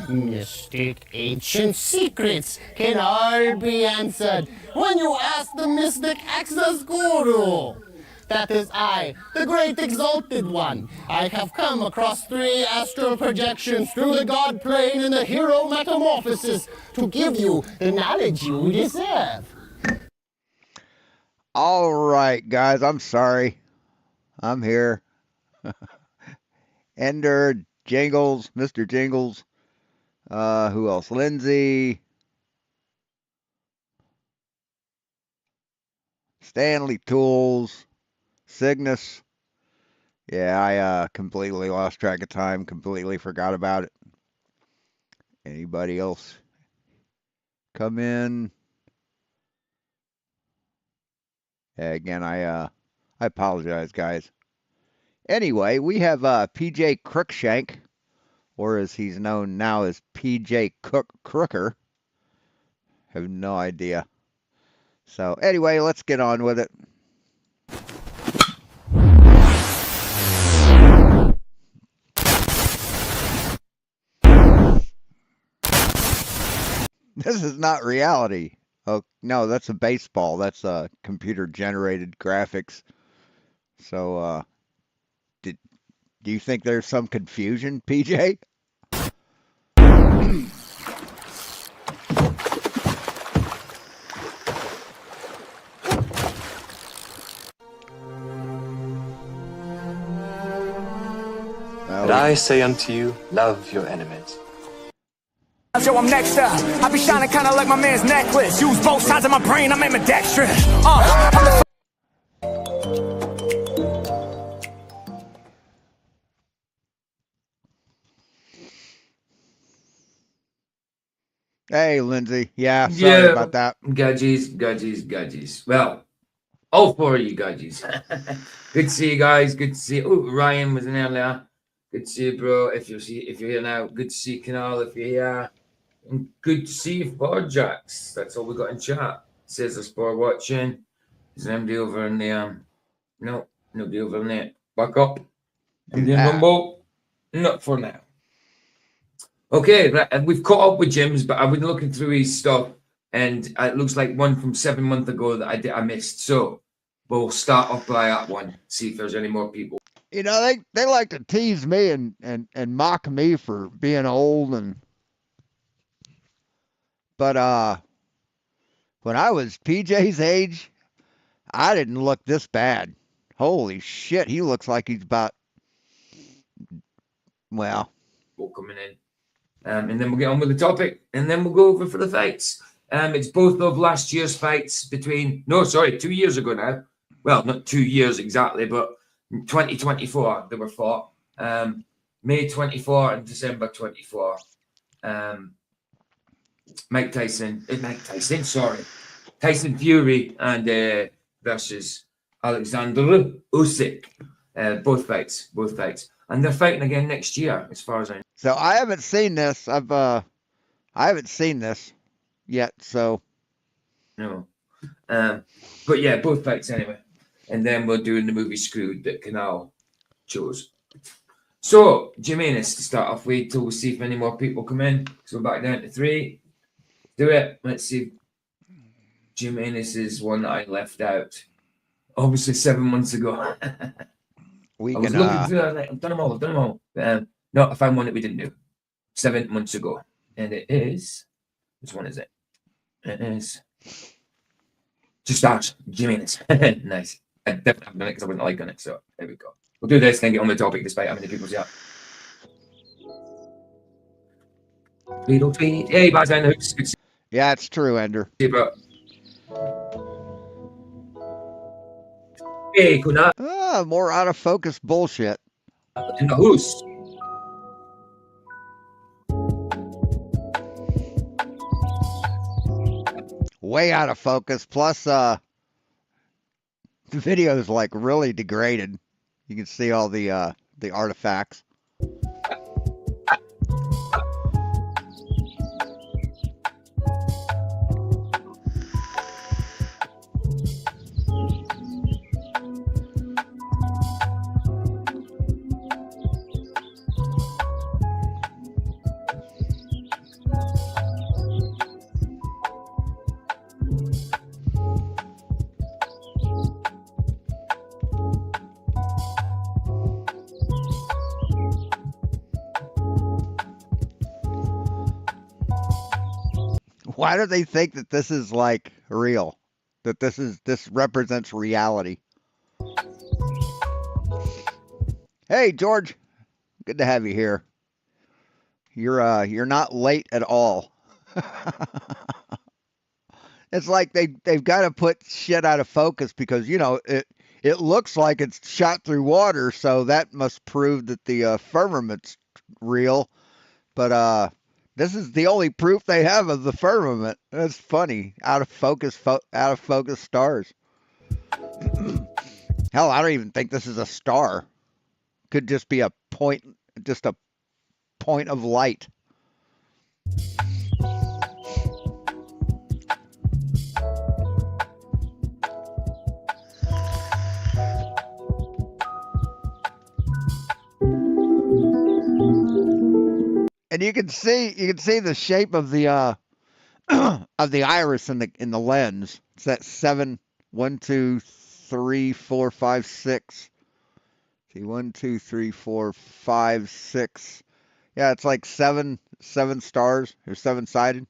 Mystic ancient secrets can all be answered when you ask the mystic Access Guru. That is I, the great exalted one. I have come across 3 astral projections through the god plane and the hero metamorphosis to give you the knowledge you deserve. All right, guys, I'm sorry. I'm here. Ender, Jingles, Mr. Jingles. Who else? Lindsay. Stanley Tools. Cygnus. Yeah, I completely lost track of time, completely forgot about it. Anybody else come in? Yeah, again, I apologize, guys. Anyway, we have PJ Crookshank, or as he's known now as PJ Crooker. Have no idea. So anyway, let's get on with it. This is not reality. Oh, no, that's a baseball. That's computer generated graphics. So do you think there's some confusion, PJ? But I say unto you, love your enemies. Yo, I'm next up. I be shining kinda like my man's necklace. Use both sides of my brain, I'm ambidextrous. Hey, Lindsay. Yeah, sorry about that. Gudgies. Well, all 4 of you gudgies. Good to see you guys. Good to see you. Oh, Ryan was in earlier. Good to see you, bro. If you're here now, good to see you, Canal, if you're here. And good to see you, Jax. That's all we got in chat. Says us for watching. Is there anybody over in the no, nobody over in there. Back up. Indian Rumble. Not for now. Okay, right, we've caught up with Jim's, but I've been looking through his stuff, and it looks like one from 7 months ago that I missed. So we'll start off by that one. See if there's any more people. You know, they like to tease me and mock me for being old but when I was PJ's age, I didn't look this bad. Holy shit, he looks like he's about, well. All coming in. And then we'll get on with the topic, and then we'll go over for the fights. It's both of last year's fights 2 years ago now. Well, not 2 years exactly, but 2024 they were fought. May 24 and December 24. Tyson Fury and versus Alexander Usyk. Both fights. And they're fighting again next year, as far as I know. So I haven't seen this. I haven't seen this yet. So no, but yeah, both fights anyway. And then we're doing the movie Screwed that Canal chose. So Jimenez to start off with, till we see if any more people come in. So we're back down to 3. Do it. Let's see. Jimenez is one that I left out. Obviously 7 months ago. We I was looking through that, like, I've done them all. No, I found one that we didn't do 7 months ago. And it is, which one is it? It is to start Jimenez. Nice. I definitely haven't done it because I wouldn't like on it. So there we go. We'll do this, then get on the topic despite how many people's up. Tweet. Hey, bye, Dan. Yeah, it's true, Ender. Hey, Kuna. More out of focus bullshit. In the house. Way out of focus. Plus, the video is like really degraded. You can see all the artifacts. Why do they think that this is like real? That this represents reality? Hey, George, good to have you here. You're not late at all. It's like they've got to put shit out of focus because it looks like it's shot through water, so that must prove that the firmament's real. But this is the only proof they have of the firmament. That's funny. Out of focus stars. Hell, I don't even think this is a star. Could just be a point of light. And you can see the shape of the of the iris in the lens. It's that 7, 1, 2, 3, 4, 5, 6. See, 1, 2, 3, 4, 5, 6. Yeah, it's like seven stars or 7-sided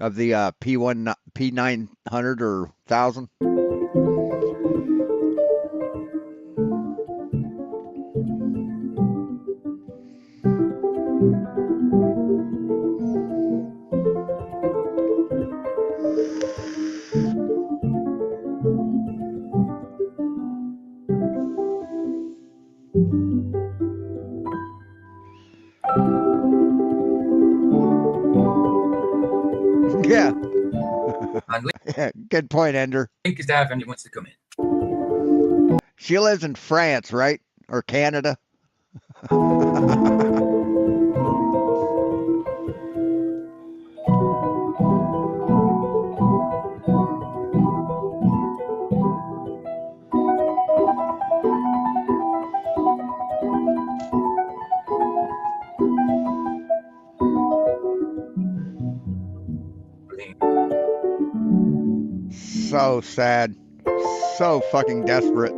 of the P900 or 1000. Yeah. And Yeah, good point, Ender. link is there if anyone wants to come in. She lives in France, right? Or Canada? So sad. So fucking desperate.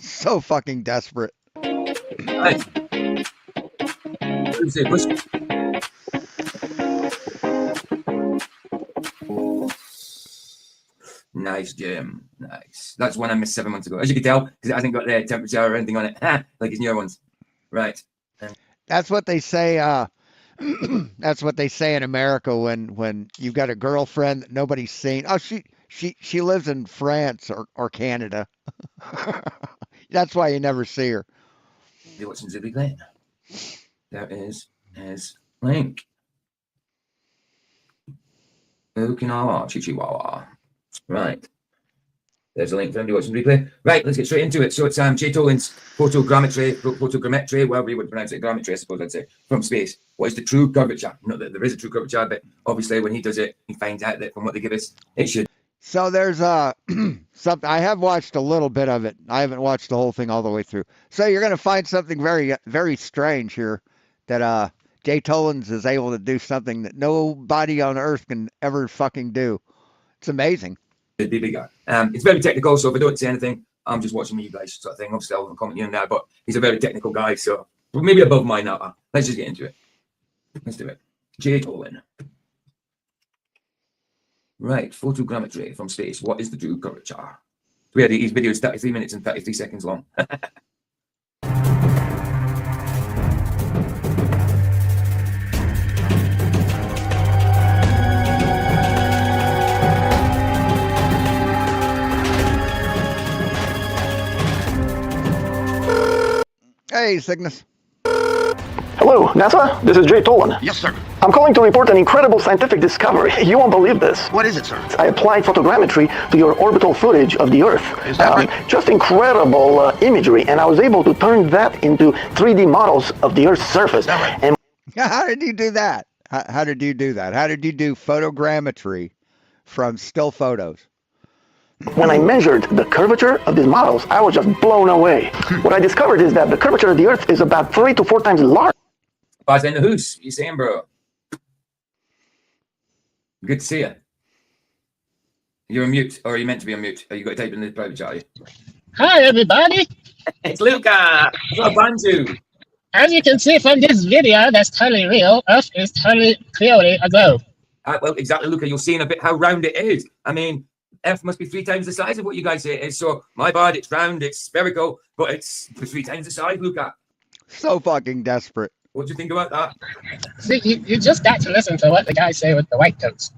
So fucking desperate. Nice. Who's it? What's- Nice, Jim. Nice. That's one I missed 7 months ago. As you can tell, because it hasn't got the temperature or anything on it, like his newer ones. Right. That's what they say. That's what they say in America when you've got a girlfriend that nobody's seen. Oh, she lives in France or Canada. That's why you never see her. You're watching Zippy Glen. There is Link. Okinawa, Chichiwawa. Right. There's a link for anybody watching replay. Right, let's get straight into it. So it's Jay Tolan's photogrammetry, whatever you would pronounce it, grammetry, I suppose I'd say, from space. What is the true curvature? Not that there is a true curvature, but obviously when he does it, he finds out that from what they give us, it should. So there's something I have watched a little bit of it. I haven't watched the whole thing all the way through. So you're going to find something very, very strange here, that Jay Tolans is able to do something that nobody on Earth can ever fucking do. It's amazing. It'd be bigger. It's very technical, so if I don't say anything, I'm just watching you guys sort of thing. Obviously, I'll comment here and there, but he's a very technical guy, so maybe above mine now. Let's just get into it. Let's do it. Jay Tolan. Right, photogrammetry from space. What is the true curvature? We had these videos 33 minutes and 33 seconds long. Hey, Cygnus. Hello, NASA. This is Jay Tolan. Yes, sir. I'm calling to report an incredible scientific discovery. You won't believe this. What is it, sir? I applied photogrammetry to your orbital footage of the Earth. Is that right? Just incredible imagery, and I was able to turn that into 3D models of the Earth's surface. Is that right? And How did you do that? How did you do that? How did you do photogrammetry from still photos? when I measured the curvature of these models, I was just blown away. What I discovered is that the curvature of the Earth is about 3 to 4 times larger. Buzz in the hoose. You saying, bro? Good to see you. You're on mute, or are you meant to be on mute? Are you got to type in the private chat? Are you? Hi, everybody. It's Luca. What a Banjo. As you can see from this video, that's totally real. Earth is totally clearly a globe. Well, exactly, Luca. You'll see in a bit how round it is. I mean, Earth must be 3 times the size of what you guys say it is. So, my bad, it's round, it's spherical, but it's 3 times the size, Luca. So fucking desperate. What do you think about that? See, you just got to listen to what the guys say with the white coats.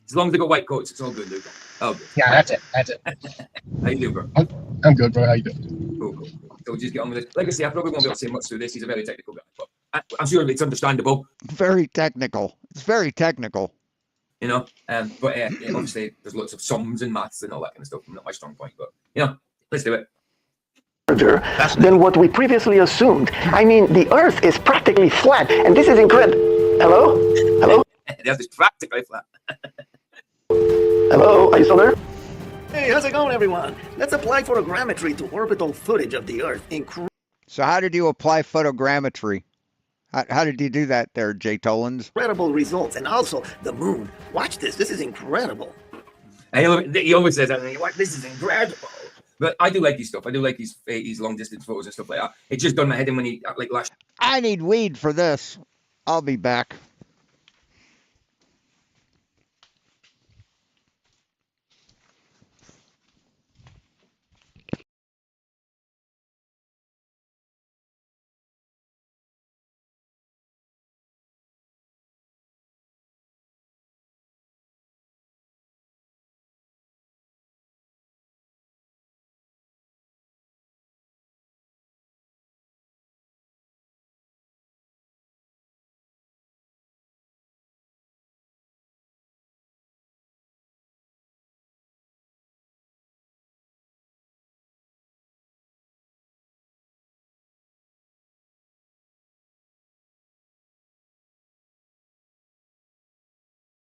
As long as they got white coats, it's all good, Luca. Oh, good. Yeah, that's it. That's it. How you doing, bro? I'm good, bro. How you doing? Cool. So we'll just get on with it. Like I say, I probably won't be able to say much through this. He's a very technical guy, but I'm sure it's understandable. Very technical. It's very technical. You know, but obviously there's lots of sums and maths and all that kind of stuff. Not my strong point, but you know, let's do it. Than what we previously assumed. I mean, the Earth is practically flat, and this is incredible. Hello? Hello? The Earth is practically flat. Hello? Are you still there? Hey, how's it going, everyone? Let's apply photogrammetry to orbital footage of the Earth. So how did you apply photogrammetry? How did you do that there, Jay Tolands? Incredible results, and also the moon. Watch this. This is incredible. He always says, this is incredible. But I do like his stuff. I do like his long distance photos and stuff like that. It just done my head in when he last. I need weed for this. I'll be back.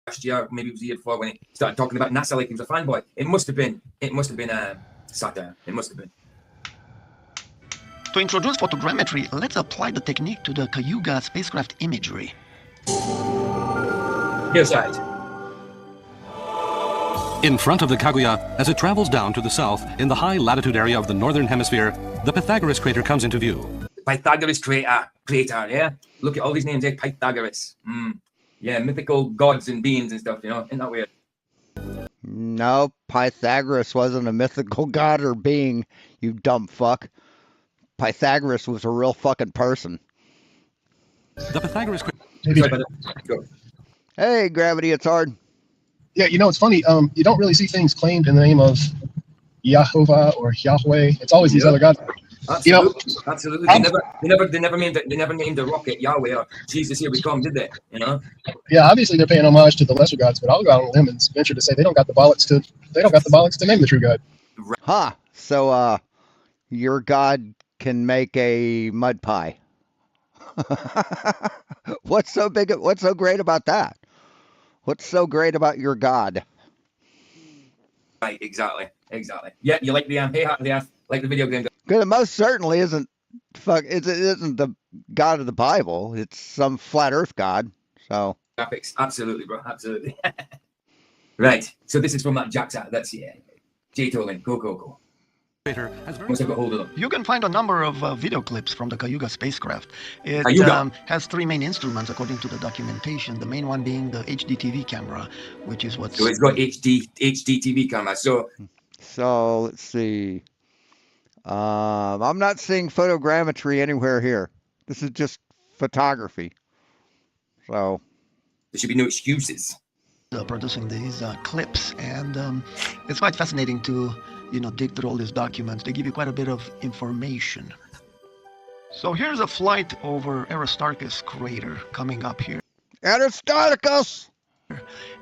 Last year, maybe it was the year before, when he started talking about NASA like he was a fanboy. It must have been Saturn. It must have been. To introduce photogrammetry, let's apply the technique to the Cayuga spacecraft imagery. Here's that. In front of the Kaguya, as it travels down to the south in the high latitude area of the northern hemisphere, the Pythagoras crater comes into view. Pythagoras crater, yeah? Look at all these names, Pythagoras. Yeah, mythical gods and beings and stuff, you know? Isn't that weird? No, Pythagoras wasn't a mythical god or being, you dumb fuck. Pythagoras was a real fucking person. The Pythagoras crater... Hey, Gravity, it's hard. Yeah, you know, it's funny. You don't really see things claimed in the name of Yehovah or Yahweh. It's always these other gods. Absolutely, absolutely. They never named the rocket Yahweh or Jesus here we come, did they? You know? Yeah, obviously they're paying homage to the lesser gods, but I'll go out on a limb and venture to say they don't got the bollocks to name the true god. Huh. So your god can make a mud pie. What's so great about that? What's so great about your god? Right, exactly. Yeah, you like the like the video game. Because it most certainly isn't it isn't the God of the Bible. It's some flat Earth god. So graphics, absolutely, bro, absolutely. Right. So this is from that Jack's. That's Jay Tolan. Go. Once I got hold of them. You can find a number of video clips from the Cayuga spacecraft. It has 3 main instruments according to the documentation. The main one being the HDTV camera, which is what's... So it's got HDTV camera. So let's see. I'm not seeing photogrammetry anywhere here. This is just photography. So there should be no excuses. Producing these clips, and it's quite fascinating to dig through all these documents. They give you quite a bit of information. So here's a flight over Aristarchus crater coming up here. Aristarchus!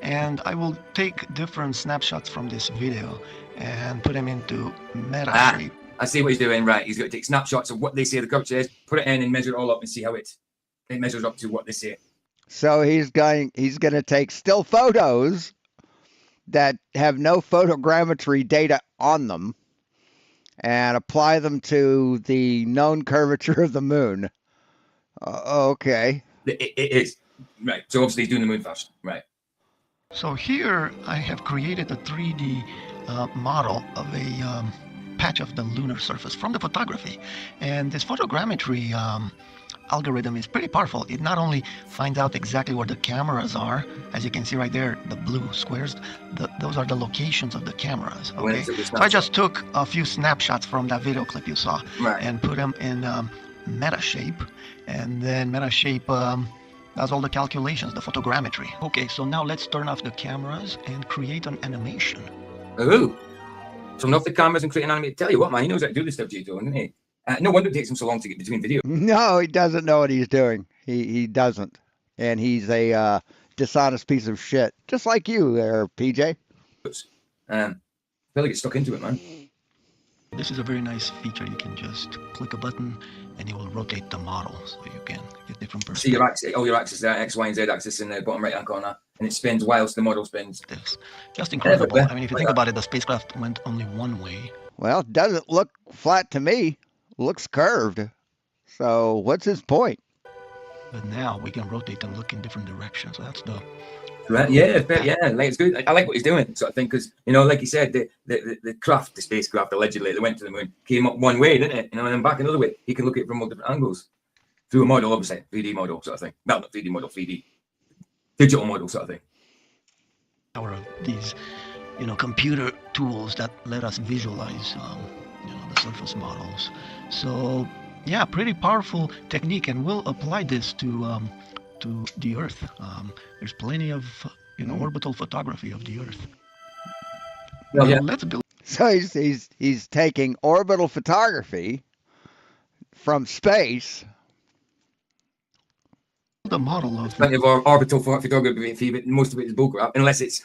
And I will take different snapshots from this video and put them into Metashape. I see what he's doing. Right, he's going to take snapshots of what they say the curvature is, put it in and measure it all up and see how it measures up to what they say. So he's going to take still photos that have no photogrammetry data on them and apply them to the known curvature of the moon. Okay. It is. Right. So obviously he's doing the moon first. Right. So here I have created a 3D model of a patch of the lunar surface from the photography. And this photogrammetry algorithm is pretty powerful. It not only finds out exactly where the cameras are, as you can see right there, the blue squares, those are the locations of the cameras. Okay, so I just took a few snapshots from that video clip you saw and put them in Metashape, and then Metashape does all the calculations, the photogrammetry. Okay, so now let's turn off the cameras and create an animation. Oh, turn off the cameras and create an animation. Tell you what, man, he knows how to do this stuff, Gito, doesn't he? No wonder it takes him so long to get between videos. No, he doesn't know what he's doing. He doesn't. And he's a dishonest piece of shit. Just like you there, PJ. Really get stuck into it, man. This is a very nice feature. You can just click a button and it will rotate the model so you can get different perspectives. See your axis, all your axes there, X, Y, and Z axis in the bottom right hand corner, and it spins whilst the model spins. This just incredible. I mean, if you think about it, the spacecraft went only one way. Well, it doesn't look flat to me. Looks curved. So what's his point? But now we can rotate and look in different directions. So that's the right. Yeah, like it's good. I like what he's doing, sort of thing, because like he said, the spacecraft allegedly that went to the moon came up one way, didn't it? And then back another way. He can look at it from all different angles through a model, obviously, 3D model sort of thing. Well, not 3D model, 3D digital model sort of thing. Power of these, computer tools that let us visualize, the surface models. So, yeah, pretty powerful technique, and we'll apply this to the Earth. There's plenty of orbital photography of the Earth. Well, yeah. Let's build. So he's taking orbital photography from space. The model of plenty of orbital photography, but most of it is bullcrap, unless it's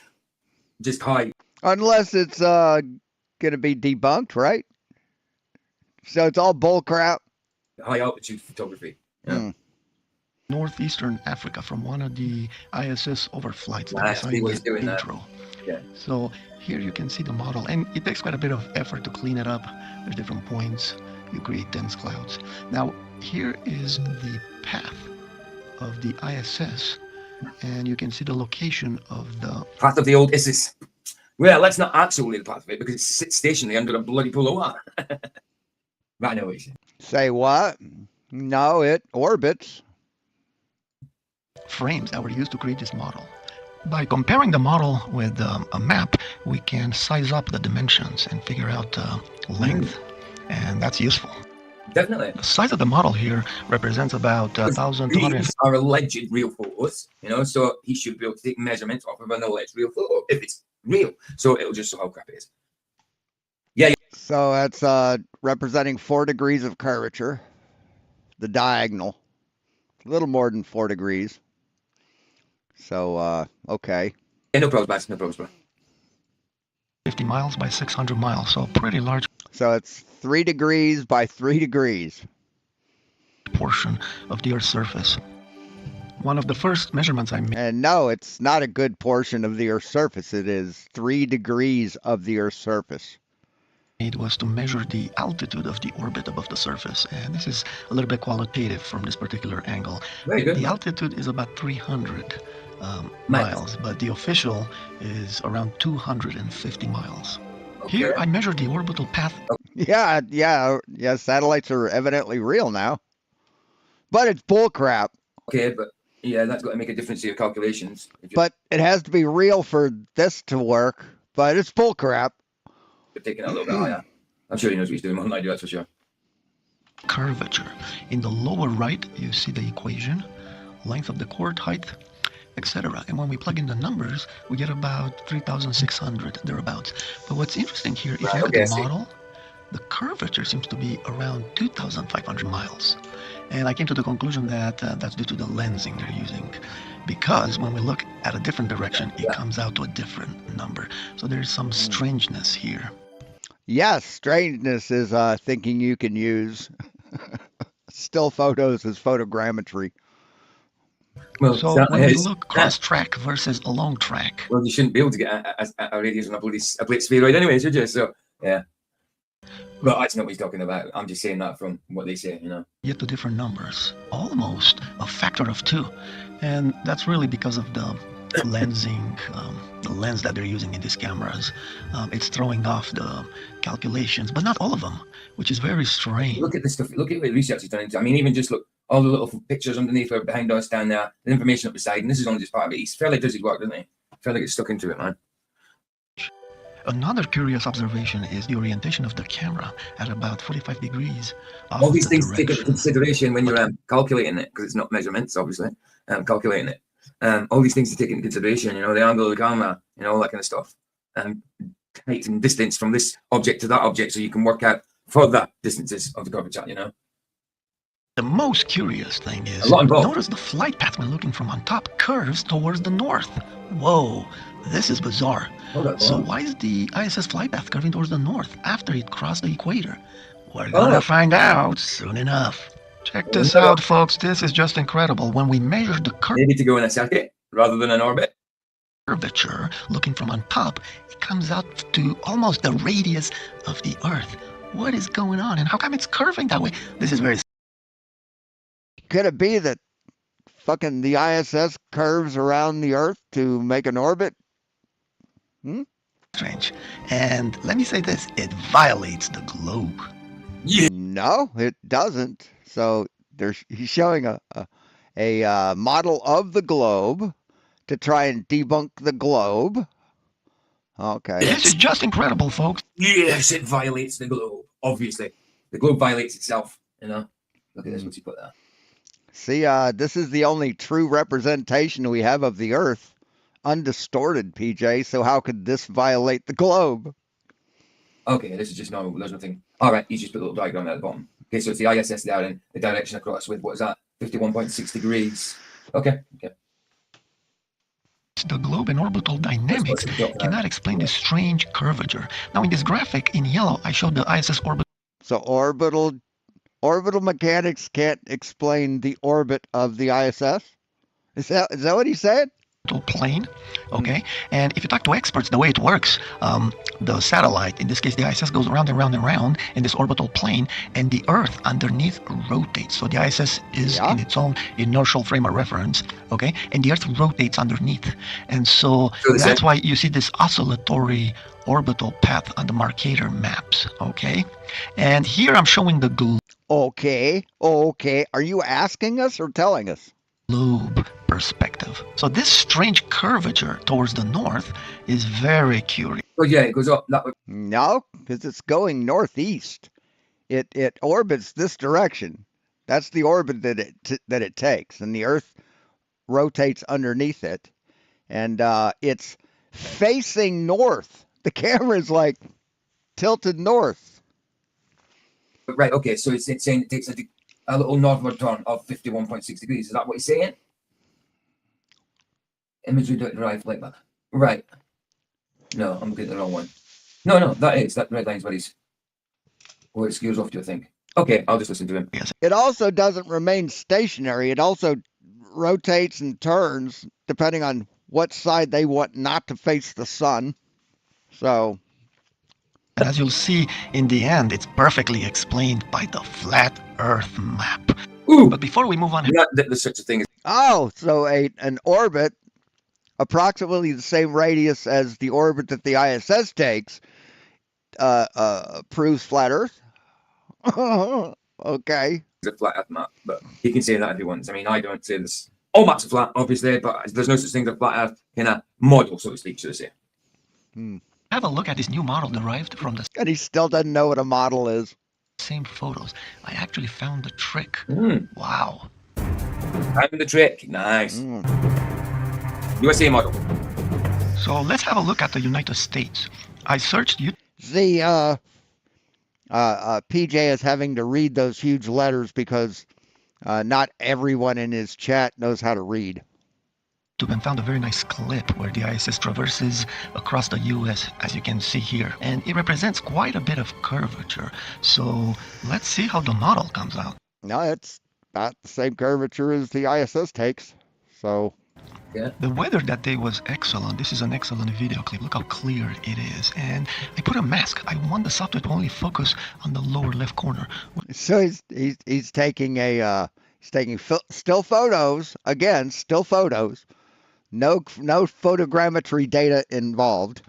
just high. Unless it's going to be debunked, right? So it's all bullcrap. High altitude photography. Yeah. Northeastern Africa from one of the ISS overflights. That's the way he's doing intro. That. Yeah. So here you can see the model, and it takes quite a bit of effort to clean it up. There's different points. You create dense clouds. Now here is the path of the ISS, and you can see the location of the path of the old ISIS. Well, that's not actually the path of it because it sits stationary under a bloody pool of water. Right, I know what you say. What? No, it orbits. Frames that were used to create this model. By comparing the model with a map, we can size up the dimensions and figure out length, and that's useful. Definitely. The size of the model here represents about 1,200. These are alleged real photos, so he should be able to take measurements off of an alleged real photo if it's real. So it'll just show how crap it is. Yeah. So that's representing 4 degrees of curvature, the diagonal, a little more than 4 degrees. So, okay. Yeah, no problems, no problems, bro. 50 miles by 600 miles, so pretty large. So it's 3 degrees by 3 degrees. Portion of the Earth's surface. One of the first measurements I made. And no, it's not a good portion of the Earth's surface. It is 3 degrees of the Earth's surface. It was to measure the altitude of the orbit above the surface, and this is a little bit qualitative from this particular angle. Very good. The altitude is about 300 miles, but the official is around 250 miles. Okay. Here I measured the orbital path. Yeah, satellites are evidently real now. But it's bullcrap. Okay, but yeah, that's got to make a difference to your calculations. But it has to be real for this to work, but it's bullcrap. Taking it a little bit higher. I'm sure he knows what he's doing more than I do, that's for sure. Curvature. In the lower right, you see the equation, length of the chord, height, etc. And when we plug in the numbers, we get about 3,600, thereabouts. But what's interesting here, if you look at the model, the curvature seems to be around 2,500 miles. And I came to the conclusion that that's due to the lensing they're using. Because when we look at a different direction, it comes out to a different number. So there's some strangeness here. Yes, strangeness is thinking you can use still photos as photogrammetry. Well, so when we look cross-track versus a long track. Well, you shouldn't be able to get a radius on a plate spheroid anyway, should you? So, yeah. Well, that's not what he's talking about. I'm just saying that from what they say, Get to different numbers. Almost a factor of 2. And that's really because of the lensing, the lens that they're using in these cameras, it's throwing off the calculations, but not all of them, which is very strange. Look at this stuff. Look at what research is done into. I mean, even just look, all the little pictures underneath or behind us down there, the information up beside, and this is only just part of it. He's fairly does his work, doesn't he? Fairly gets stuck into it, man. Another curious observation is the orientation of the camera at about 45 degrees. All these things take into consideration when you're calculating it, because it's not measurements, obviously, calculating it. All these things to take into consideration, you know, the angle of the camera, you know, all that kind of stuff. Height and distance from this object to that object, so you can work out further distances of the curvature, you know. The most curious thing is, a lot involved. Notice the flight path when looking from on top curves towards the north. Whoa, this is bizarre. So why is the ISS flight path curving towards the north after it crossed the equator? We're gonna find out soon enough. Check this out, folks. This is just incredible. When we measure the Maybe to go in a circuit rather than an orbit. Curvature, looking from on top, it comes out to almost the radius of the Earth. What is going on, and how come it's curving that way? This is very... Could it be that fucking the ISS curves around the Earth to make an orbit? Strange. And let me say this, it violates the globe. Yeah. No, it doesn't. So he's showing a model of the globe to try and debunk the globe. Okay. This is just incredible, folks. Yes, it violates the globe. Obviously, the globe violates itself. You know, look at this. What's he put there? See, this is the only true representation we have of the Earth, undistorted, PJ. So how could this violate the globe? Okay, this is just normal. There's nothing. All right, he's just put a little diagram at the bottom. Okay, so it's the ISS there and the direction across with, what is that? 51.6 degrees. Okay. The globe and orbital dynamics cannot explain this strange curvature. Now, in this graphic in yellow, I showed the ISS orbit. So orbital mechanics can't explain the orbit of the ISS? Is that what he said? Plane, okay? And if you talk to experts, the way it works, the satellite, in this case the ISS, goes around and round and round in this orbital plane, and the Earth underneath rotates. So the ISS is in its own inertial frame of reference, okay? And the Earth rotates underneath. And so that's why you see this oscillatory orbital path on the Mercator maps, okay? And here I'm showing the globe. Okay. Are you asking us or telling us? Globe perspective. So this strange curvature towards the north is very curious. Oh yeah, it goes up that way. No, because it's going northeast. It orbits this direction. That's the orbit that it takes, and the Earth rotates underneath it, and it's facing north. The camera's like tilted north. Right. Okay. So it's saying it takes a little northward turn of 51.6 degrees. Is that what he's saying? Imagery derived like that. Right. No, I'm getting the wrong one. No, that red line's what he's where it skews off to, I think. Okay, I'll just listen to him. It also doesn't remain stationary. It also rotates and turns depending on what side they want not to face the sun. So... And as you'll see, in the end, it's perfectly explained by the flat Earth map. Ooh. But before we move on... There's such a thing as... Oh, so an orbit approximately the same radius as the orbit that the ISS takes proves flat Earth? Okay. It's a flat Earth map, but he can say that if he wants. I mean, I don't say this. All maps are flat, obviously, but there's no such thing as a flat Earth in a model, so to speak, should I say. Have a look at this new model derived from the... And he still doesn't know what a model is. Same photos. I actually found the trick. Wow. Found the trick. Nice. USA model. So let's have a look at the United States. I searched you. The PJ is having to read those huge letters because not everyone in his chat knows how to read. And found a very nice clip where the ISS traverses across the US, as you can see here, and it represents quite a bit of curvature. So let's see how the model comes out. No, it's about the same curvature as the ISS takes. So yeah. The weather that day was excellent. This is an excellent video clip. Look how clear it is. And I put a mask. I want the software to only focus on the lower left corner. So he's taking still photos, again, still photos. No photogrammetry data involved.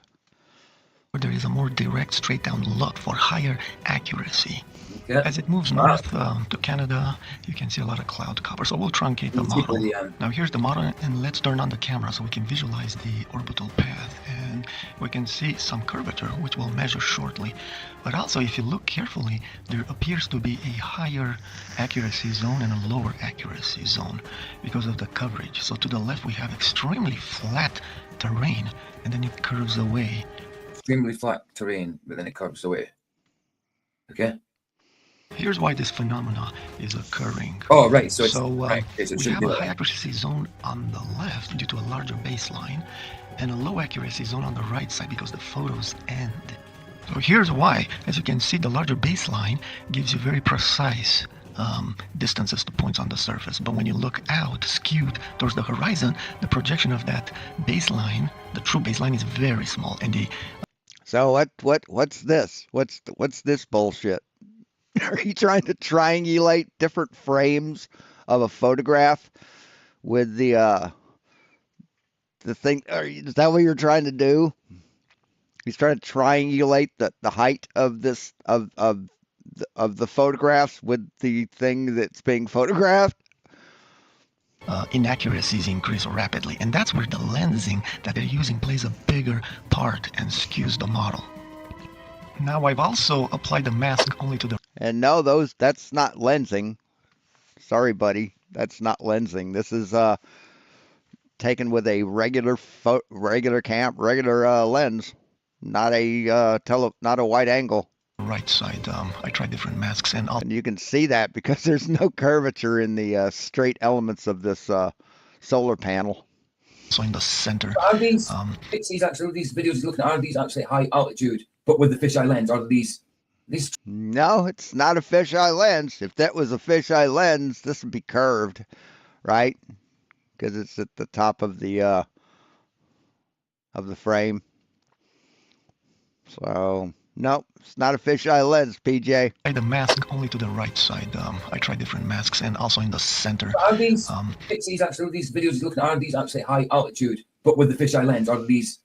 There is a more direct, straight down look for higher accuracy. Okay. As it moves north to Canada, you can see a lot of cloud cover. So we'll truncate the model. Now here's the model, and let's turn on the camera so we can visualize the orbital path. And we can see some curvature, which we'll measure shortly. But also, if you look carefully, there appears to be a higher accuracy zone and a lower accuracy zone because of the coverage. So to the left, we have extremely flat terrain, and then it curves away. Extremely flat terrain, but then it curves away. Okay. Here's why this phenomena is occurring. Oh, right. So, we have a high accuracy zone on the left due to a larger baseline, and a low accuracy zone on the right side because the photos end. So here's why. As you can see, the larger baseline gives you very precise distances to points on the surface. But when you look out, skewed towards the horizon, the projection of that baseline, the true baseline, is very small. And So what's this? What's this bullshit? Are you trying to triangulate different frames of a photograph with the thing? Is that what you're trying to do? He's trying to triangulate the height of this of the photographs with the thing that's being photographed. Inaccuracies increase rapidly, and that's where the lensing that they're using plays a bigger part and skews the model. Now I've also applied the mask only to the... And no, that's not lensing. Sorry, buddy. That's not lensing. This is taken with a regular lens, not a wide angle. Right side. I tried different masks, and you can see that because there's no curvature in the straight elements of this solar panel. So in the center. Are these these videos you're looking at, are these actually high altitude, but with the fisheye lens? Are these? No, it's not a fisheye lens. If that was a fisheye lens, this would be curved, right? Because it's at the top of the frame. So no, it's not a fisheye lens, PJ. The mask only to the right side. I tried different masks, and also in the center. Are these these videos you're looking at, are these actually high altitude, but with the fisheye lens? Are these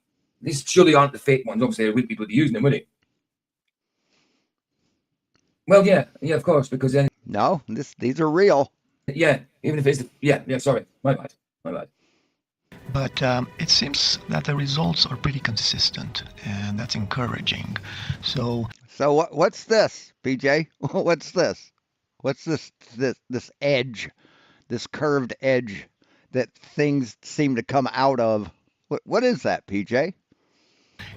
surely aren't the fake ones? Obviously, there would be people using them, would it? Well, yeah, of course, because then... No, these are real. Yeah, even if it's... sorry, my bad. But it seems that the results are pretty consistent, and that's encouraging. So what's this, PJ? What's this? What's this edge, this curved edge that things seem to come out of? What is that, PJ?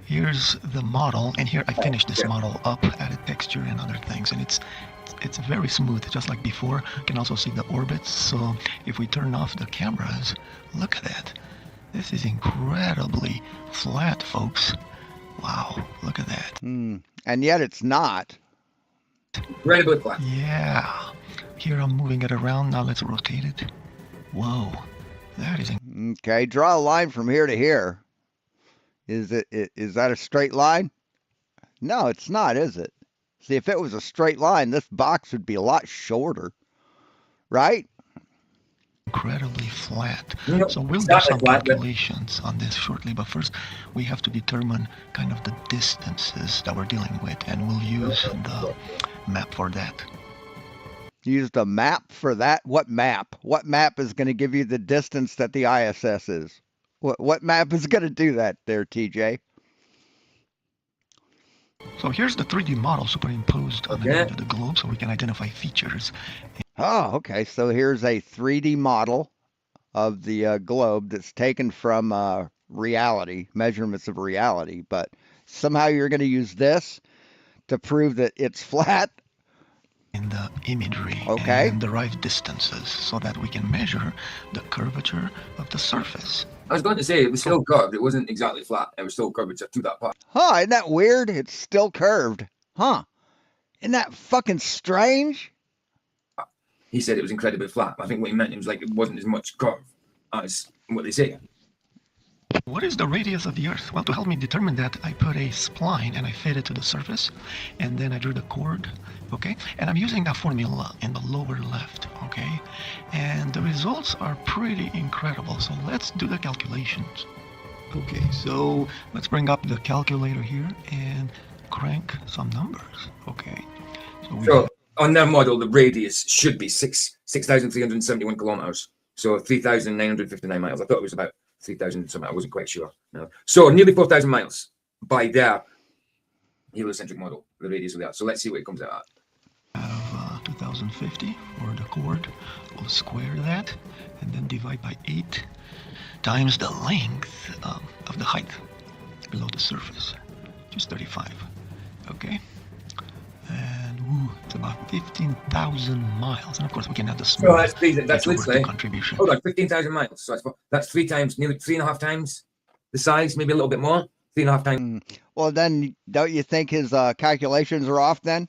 Here's the model, and here I finished this model up, added texture and other things, and it's very smooth, just like before. You can also see the orbits. So if we turn off the cameras, look at that. This is incredibly flat, folks. Wow, look at that. And yet it's not. Incredibly flat. Yeah. Here I'm moving it around. Now let's rotate it. Whoa, that is... Okay, draw a line from here to here. Is that a straight line? No, it's not, is it? See, if it was a straight line, this box would be a lot shorter, right? Incredibly flat. So we'll do some calculations on this shortly, but first we have to determine kind of the distances that we're dealing with, and we'll use the map for that. Use the map for that? What map? What map is going to give you the distance that the ISS is? What map is going to do that there, TJ? So here's the 3D model superimposed on the end of the globe so we can identify features. Oh, okay. So here's a 3D model of the globe that's taken from reality, measurements of reality. But somehow you're going to use this to prove that it's flat. In the imagery and derive distances so that we can measure the curvature of the surface. I was going to say it was still curved. It wasn't exactly flat. It was still curvature to that part. Huh, isn't that weird? It's still curved. Huh. Isn't that fucking strange? He said it was incredibly flat. I think what he meant was like it wasn't as much curve as what they say. What is the radius of the Earth? Well, to help me determine that, I put a spline and I fed it to the surface, and then I drew the chord, okay? And I'm using that formula in the lower left, okay? And the results are pretty incredible, so let's do the calculations. Okay, so let's bring up the calculator here and crank some numbers, okay? So on their model, the radius should be 6,371 kilometers. So 3,959 miles. I thought it was about 3,000 something. I wasn't quite sure. No. So nearly 4,000 miles by their heliocentric model, the radius of the Earth. So let's see what it comes out at. Out of 2050 for the chord. We'll square that and then divide by 8 times the length of the height below the surface, just 35. Okay. And it's about 15,000 miles. And of course, we can add the small. So that's literally contribution. Hold on, 15,000 miles. So that's 3 times, nearly 3.5 times the size, maybe a little bit more. 3.5 times. Well, then don't you think his calculations are off then?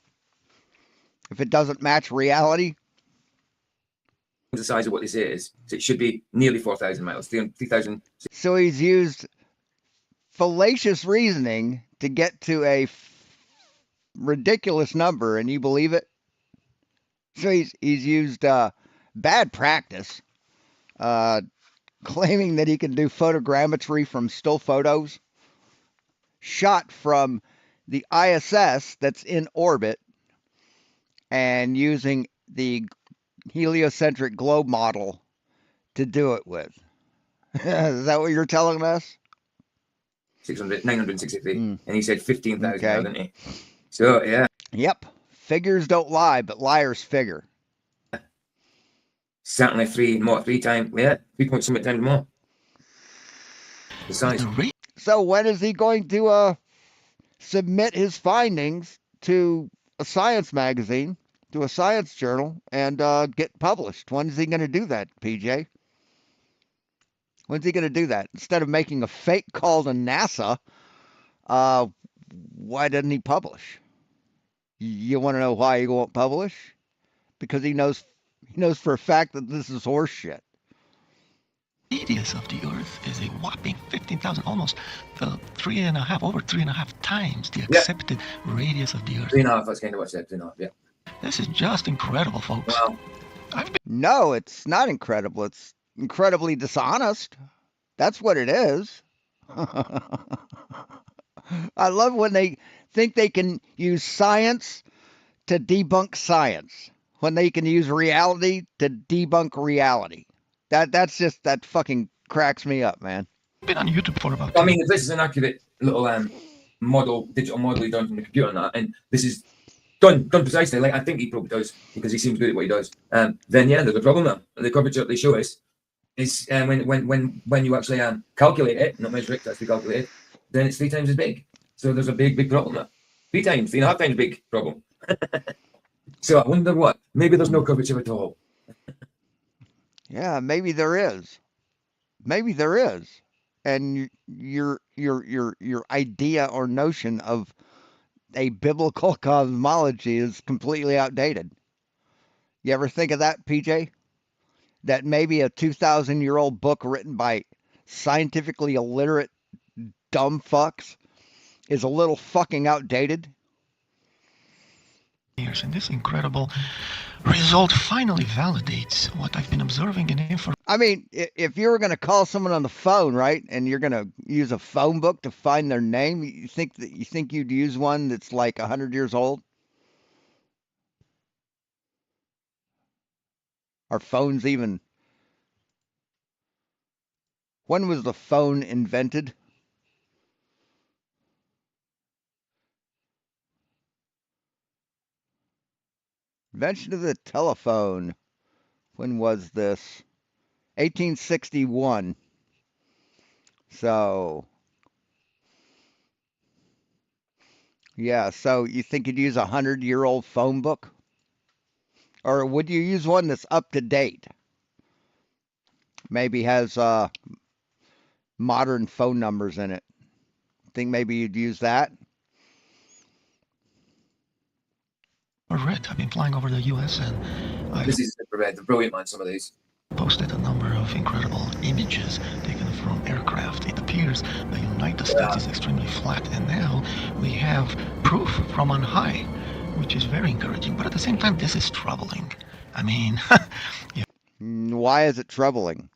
If it doesn't match reality? The size of what this is. So it should be nearly 4,000 miles. 3,000. So he's used fallacious reasoning to get to a ridiculous number, and you believe it? So he's used bad practice, claiming that he can do photogrammetry from still photos shot from the ISS that's in orbit, and using the heliocentric globe model to do it with. Is that what you're telling us? 963. And he said 15,000, okay. Didn't he? So, yeah. Yep. Figures don't lie, but liars figure. Certainly 3 times, yeah, 3.something times more. The size. So when is he going to submit his findings to a science magazine, to a science journal, and get published? When is he going to do that, PJ? When's he going to do that? Instead of making a fake call to NASA, why doesn't he publish? You want to know why he won't publish? Because he knows for a fact that this is horse shit. The radius of the Earth is a whopping 15,000, almost over 3.5 times the accepted radius of the Earth. 3.5, that's kind of what I said, 3.5, yeah. This is just incredible, folks. Wow. No, it's not incredible. It's incredibly dishonest. That's what it is. I love when they think they can use science to debunk science, when they can use reality to debunk reality. That fucking cracks me up, man. Been on YouTube for about. I mean, if this is an accurate little digital model he done from the computer and that, and this is done precisely like I think he probably does because he seems good at what he does, then yeah, there's a problem there. The curvature they show us is when you actually calculate it, not measure it, actually calculate it, then it's 3 times as big. So there's a big problem there. 3.5 times big problem. So I wonder what? Maybe there's no curvature at all. Yeah, maybe there is. Maybe there is. And your idea or notion of a biblical cosmology is completely outdated. You ever think of that, PJ? That maybe a 2,000-year-old book written by scientifically illiterate dumb fucks is a little fucking outdated? And this incredible result finally validates what I've been observing in info. I mean, if you were going to call someone on the phone, right, and you're going to use a phone book to find their name, you think you'd use one that's like 100 years old? Are phones even? When was the phone invented? Invention of the telephone. When was this? 1861. So, yeah, so you think you'd use a 100-year-old phone book? Or would you use one that's up to date? Maybe has modern phone numbers in it. Think maybe you'd use that? Red. I've been flying over the U.S. and this is the brilliant man. Some of these posted a number of of incredible images taken from aircraft. It appears the United States is extremely flat, and now we have proof from on high, which is very encouraging. But at the same time, this is troubling. I mean, yeah. Why is it troubling?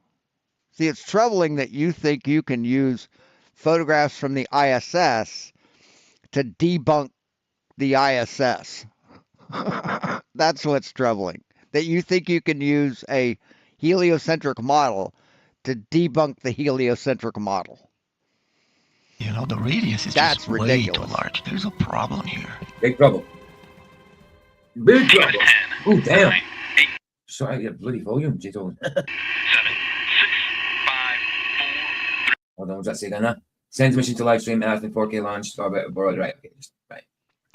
See, it's troubling that you think you can use photographs from the ISS to debunk the ISS. That's what's troubling. That you think you can use a heliocentric model to debunk the heliocentric model. You know, the radius is That's just ridiculous. way too large. There's a problem here. Big trouble. Big trouble. Oh, damn. Sorry, I get bloody volume, Jito. 7, 6, 5, 4. Hold on, what's that say again now? Sends mission to live stream after 4K launch. Start about borrowed. Right, okay, just right.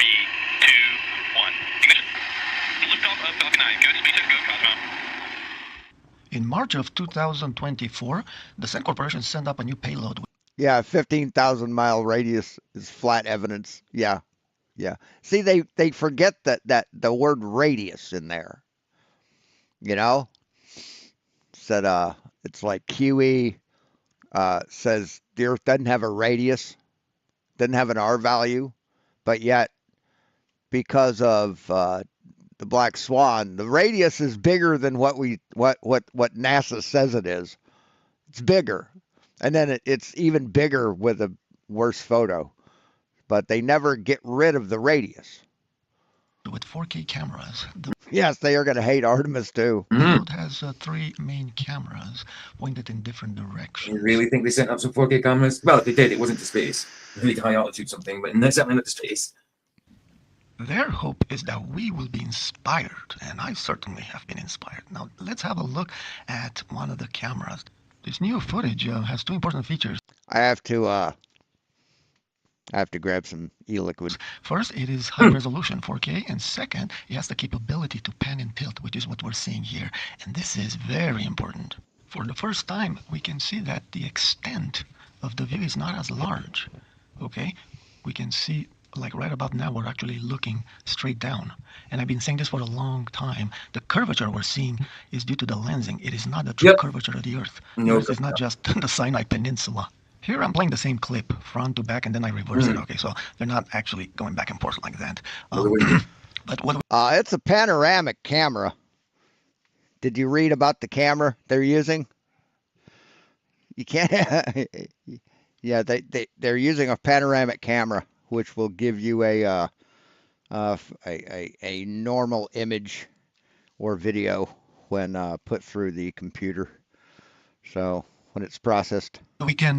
3, 2, 1. Ignition. Liftoff of Falcon 9. Go to SpaceX. Go Cosmo. In March of 2024, the Sen Corporation sent up a new payload. Yeah, 15,000-mile radius is flat evidence. Yeah. See, they forget that the word radius in there. You know? Said it's like QE says the Earth doesn't have a radius, doesn't have an R value, but yet because of the Black Swan, the radius is bigger than what NASA says it is. It's bigger. And then it's even bigger with a worse photo. But they never get rid of the radius. With 4K cameras, the Yes, they are going to hate Artemis too. payload has 3 main cameras pointed in different directions. You really think they sent up some 4K cameras? Well, if they did, it wasn't to space. Really high altitude something, but certainly not to space. Their hope is that we will be inspired, and I certainly have been inspired. Now, let's have a look at one of the cameras. This new footage has 2 important features. I have to grab some e-liquid. First, it is high resolution 4K, and second, it has the capability to pan and tilt, which is what we're seeing here. And this is very important. For the first time, we can see that the extent of the view is not as large. Okay? We can see, like right about now, we're actually looking straight down. And I've been saying this for a long time. The curvature we're seeing is due to the lensing. It is not the true curvature of the Earth. The Earth is not just the Sinai Peninsula. Here I'm playing the same clip, front to back, and then I reverse it. Okay, so they're not actually going back and forth like that. But what? It's a panoramic camera. Did you read about the camera they're using? You can't. Yeah, they're using a panoramic camera, which will give you a normal image or video when put through the computer. So when it's processed. We can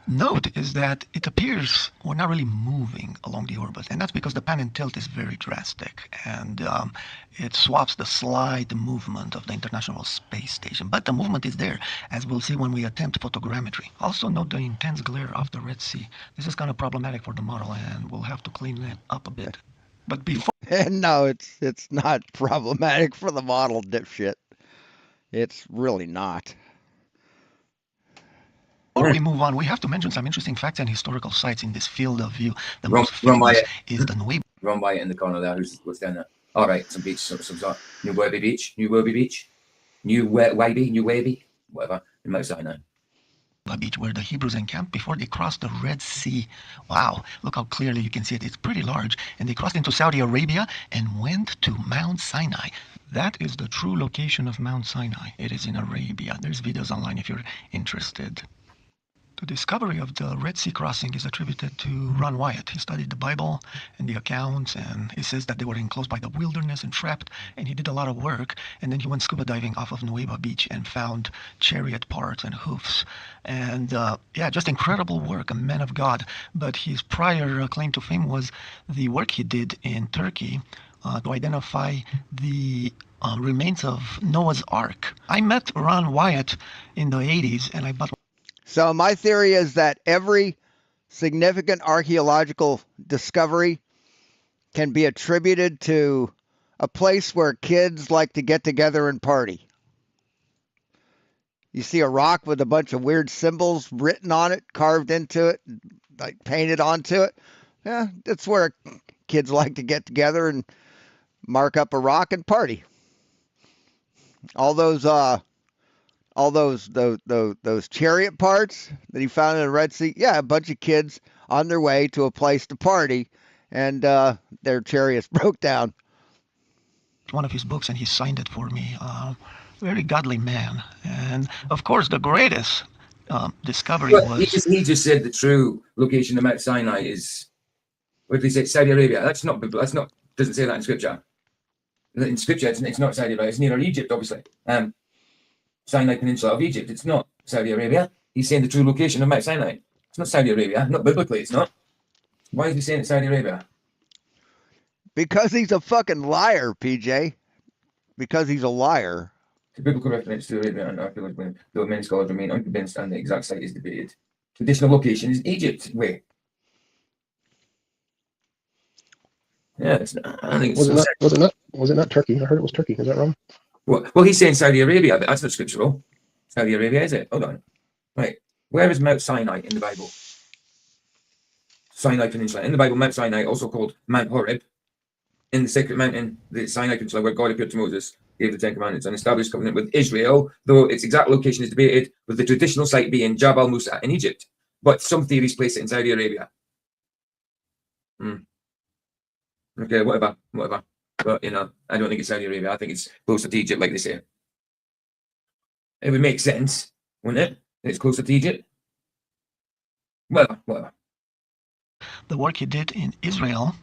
note is that it appears we're not really moving along the orbit, and that's because the pan and tilt is very drastic, and it swaps the slide movement of the International Space Station. But the movement is there, as we'll see when we attempt photogrammetry. Also note the intense glare of the Red Sea. This is kind of problematic for the model, and we'll have to clean it up a bit. But before... No, it's not problematic for the model, dipshit. It's really not. Before we move on, we have to mention some interesting facts and historical sites in this field of view. The most famous is the Nueva. Run by it in the corner there. What's down there? All right, some beach, some sort. New Webby Beach, whatever, in Mount Sinai. Beach where the Hebrews encamped before they crossed the Red Sea. Wow, look how clearly you can see it. It's pretty large. And they crossed into Saudi Arabia and went to Mount Sinai. That is the true location of Mount Sinai. It is in Arabia. There's videos online if you're interested. The discovery of the Red Sea crossing is attributed to Ron Wyatt. He studied the Bible and the accounts, and he says that they were enclosed by the wilderness and trapped, and he did a lot of work, and then he went scuba diving off of Nueva Beach and found chariot parts and hoofs. And yeah, just incredible work, a man of God. But his prior claim to fame was the work he did in Turkey to identify the remains of Noah's Ark. I met Ron Wyatt in the 80s, and I bought... So my theory is that every significant archaeological discovery can be attributed to a place where kids like to get together and party. You see a rock with a bunch of weird symbols written on it, carved into it, like painted onto it. Yeah, that's where kids like to get together and mark up a rock and party. All those all those chariot parts that he found in the Red Sea. Yeah, a bunch of kids on their way to a place to party, and their chariots broke down. One of his books, and he signed it for me. Very godly man, and of course the greatest discovery But was. he just said the true location of Mount Sinai is, what did he say? Saudi Arabia. That's not biblical. That's not, doesn't say that in scripture. In scripture, it's not Saudi Arabia. It's near Egypt, obviously. Sinai Peninsula of Egypt. It's not Saudi Arabia. He's saying the true location of Mount Sinai. It's not Saudi Arabia. Not biblically, it's not. Why is he saying it's Saudi Arabia? Because he's a fucking liar, PJ. Because he's a liar. The biblical reference to Arabia and archaeological, though many scholars remain unconvinced and the exact site is debated. Traditional location is Egypt. Wait. Yeah, it's not, I think it's was it not Turkey? I heard it was Turkey. Is that wrong? Well, he's saying Saudi Arabia, but that's not scriptural. Saudi Arabia, is it? Hold on. Right. Where is Mount Sinai in the Bible? Sinai Peninsula. In the Bible, Mount Sinai, also called Mount Horeb, in the sacred mountain, the Sinai Peninsula, where God appeared to Moses, gave the Ten Commandments, and established covenant with Israel, though its exact location is debated, with the traditional site being Jabal Musa in Egypt. But some theories place it in Saudi Arabia. Okay, whatever. But, you know, I don't think it's Saudi Arabia. I think it's closer to Egypt, like they say. It would make sense, wouldn't it? It's closer to Egypt. Whatever. The work he did in Israel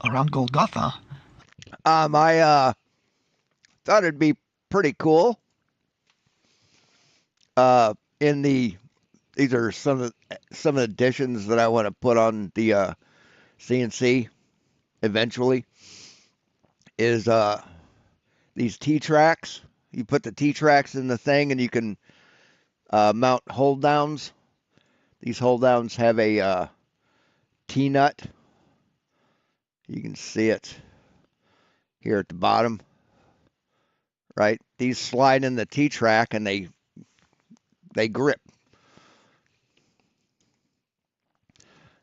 around Golgotha. I thought it'd be pretty cool. These are some of the additions that I want to put on the CNC eventually. Is these T-tracks. You put the T-tracks in the thing and you can mount hold downs. These hold downs have a T-nut. You can see it here at the bottom. Right? These slide in the T-track and they grip.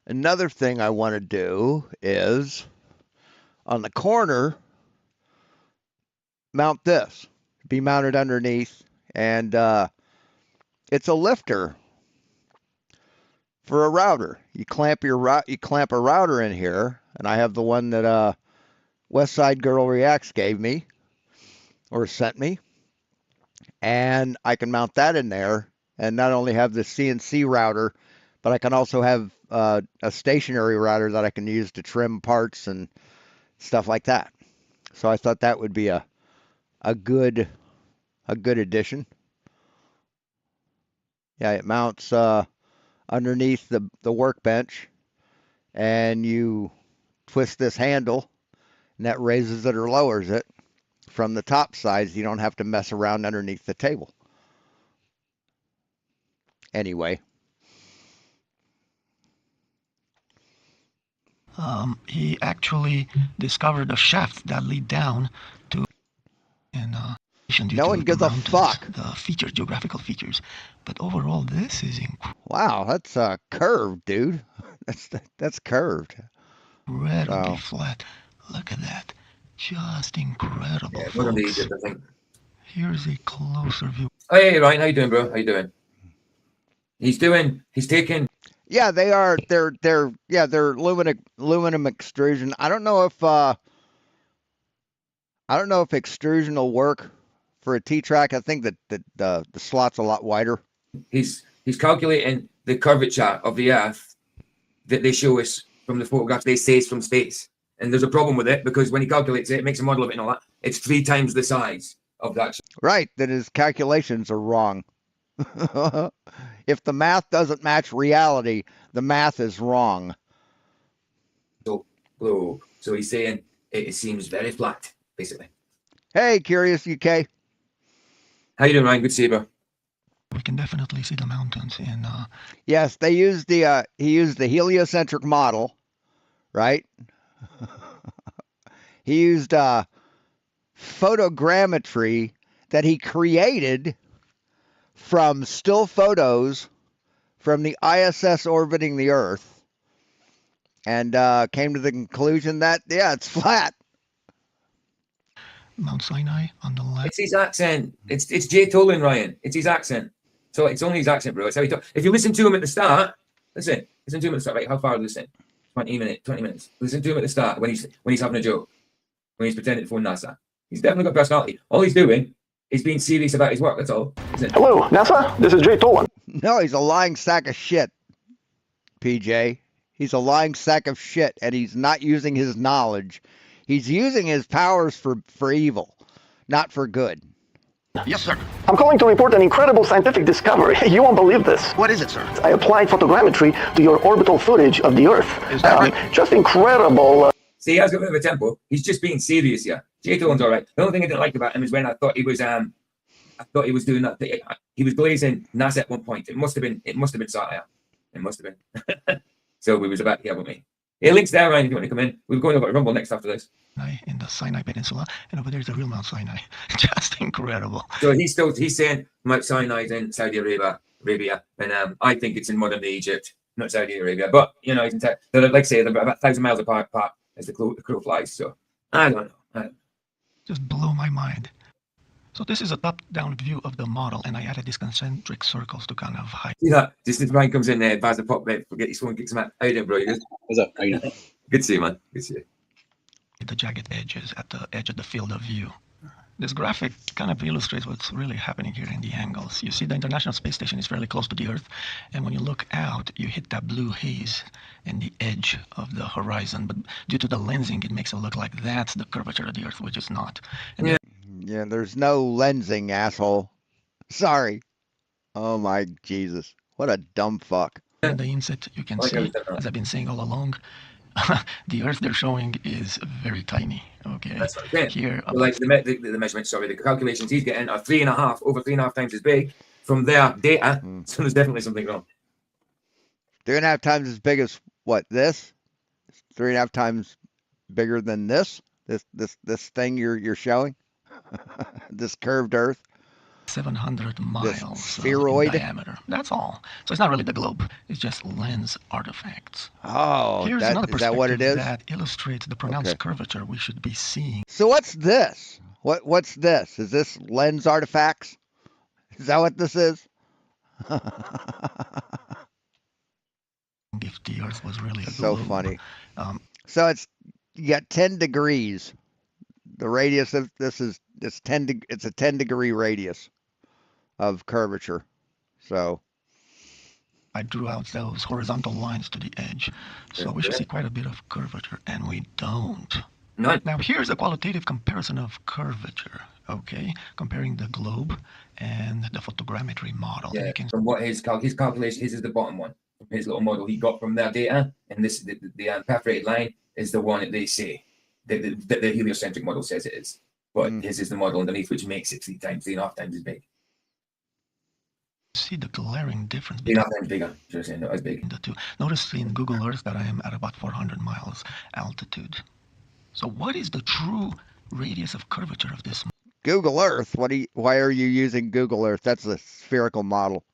Another thing I want to do is on the corner, mount this. Be mounted underneath, and it's a lifter for a router. You clamp a router in here, and I have the one that West Side Girl Reacts gave me or sent me, and I can mount that in there and not only have the CNC router, but I can also have a stationary router that I can use to trim parts and stuff like that. So I thought that would be a good addition. Yeah, it mounts underneath the workbench, and you twist this handle, and that raises it or lowers it from the top side. You don't have to mess around underneath the table. Anyway. He actually discovered a shaft that lead down to, and no one gives a fuck. The features, geographical features, but overall, this is wow. That's curved, dude. That's curved. Incredibly flat. Look at that, just incredible. Yeah, one of these, I think. Here's a closer view. Oh, hey, Ryan, how you doing, bro? How you doing? He's taking. Yeah, they are. They're aluminum extrusion. I don't know if extrusion will work for a T-track. I think that the slot's a lot wider. He's calculating the curvature of the Earth that they show us from the photographs they say is from space. And there's a problem with it because when he calculates it, makes a model of it and all that, it's 3 times the size of that. Right, that his calculations are wrong. If the math doesn't match reality, the math is wrong. So he's saying it seems very flat, basically. Hey, Curious UK. How you doing, Ryan? Good to see you, bro. We can definitely see the mountains in. Yes, they used he used the heliocentric model, right? He used photogrammetry that he created from still photos from the ISS orbiting the Earth, and came to the conclusion that, yeah, it's flat. Mount Sinai on the left. It's his accent. It's Jay Tolan, Ryan. It's his accent. So it's only his accent, bro. It's how he talks. If you listen to him at the start, listen to him at the start. Right, how far? Listen, 20 minutes. Listen to him at the start when he's having a joke, when he's pretending to phone NASA. He's definitely got personality. All he's doing is being serious about his work. That's all. Hello, NASA. This is Jay Tolan. No, he's a lying sack of shit, PJ. He's a lying sack of shit, and he's not using his knowledge. He's using his powers for evil, not for good. Yes, sir. I'm calling to report an incredible scientific discovery. You won't believe this. What is it, sir? I applied photogrammetry to your orbital footage of the Earth. Is that right? Just incredible. See, he has got a bit of a tempo. He's just being serious here. Jay Tolan's all right. The only thing I didn't like about him is when I thought he was doing that. He was glazing NASA at one point. It must have been satire. It must have been. So we was about here with me. Yeah, links there, Ryan, if you want to come in. We're going over to Rumble next after this. In the Sinai Peninsula, and over there's the real Mount Sinai. Just incredible. So he's saying Mount Sinai's in Saudi Arabia, and I think it's in modern day Egypt, not Saudi Arabia. But you know, they're like I say, they're about 1,000 miles apart as the crow flies. So I don't know. Just blew my mind. So this is a top-down view of the model, and I added these concentric circles to kind of hide. See that? Just as Ryan comes in there, buys the pop, mate, forget his phone, kicks him out. How you doing, bro? You good? What's up? How you doing? Good to see you, man. Good to see you. The jagged edges at the edge of the field of view. This graphic kind of illustrates what's really happening here in the angles. You see the International Space Station is fairly close to the Earth, and when you look out, you hit that blue haze in the edge of the horizon. But due to the lensing, it makes it look like that's the curvature of the Earth, which is not. And Yeah, there's no lensing, asshole. Sorry. Oh my Jesus. What a dumb fuck. in the inset, you can see, as I've been saying all along, the Earth they're showing is very tiny. Okay. That's what I'm saying. Here, like the measurements, sorry, the calculations he's getting are over 3.5 times as big from their data. So there's definitely something wrong. 3.5 times as big as what? This? 3.5 times bigger than this? This thing you're showing? This curved Earth? 700 miles spheroid in diameter. That's all. So it's not really the globe. It's just lens artifacts. Oh, Here's another is that what it is? that illustrates the pronounced curvature we should be seeing. So what's this? What's this? Is this lens artifacts? Is that what this is? If the Earth was really a so globe. funny. So you got 10 degrees. The radius of this is it's a 10 degree radius of curvature. So I drew out those horizontal lines to the edge. So we should see quite a bit of curvature, and we don't. None. Now here's a qualitative comparison of curvature, okay? Comparing the globe and the photogrammetry model. Yeah, You can from what his calculation, his is the bottom one. From his little model he got from their data, and this the perforated line is the one that they say the heliocentric model says it is. But his is the model underneath, which makes it 3.5 times as big. see the glaring difference 3.5 times bigger. Just saying, not as big. the two. Notice in Google Earth that I am at about 400 miles altitude. So what is the true radius of curvature of this? Google Earth. Why are you using Google Earth? That's a spherical model.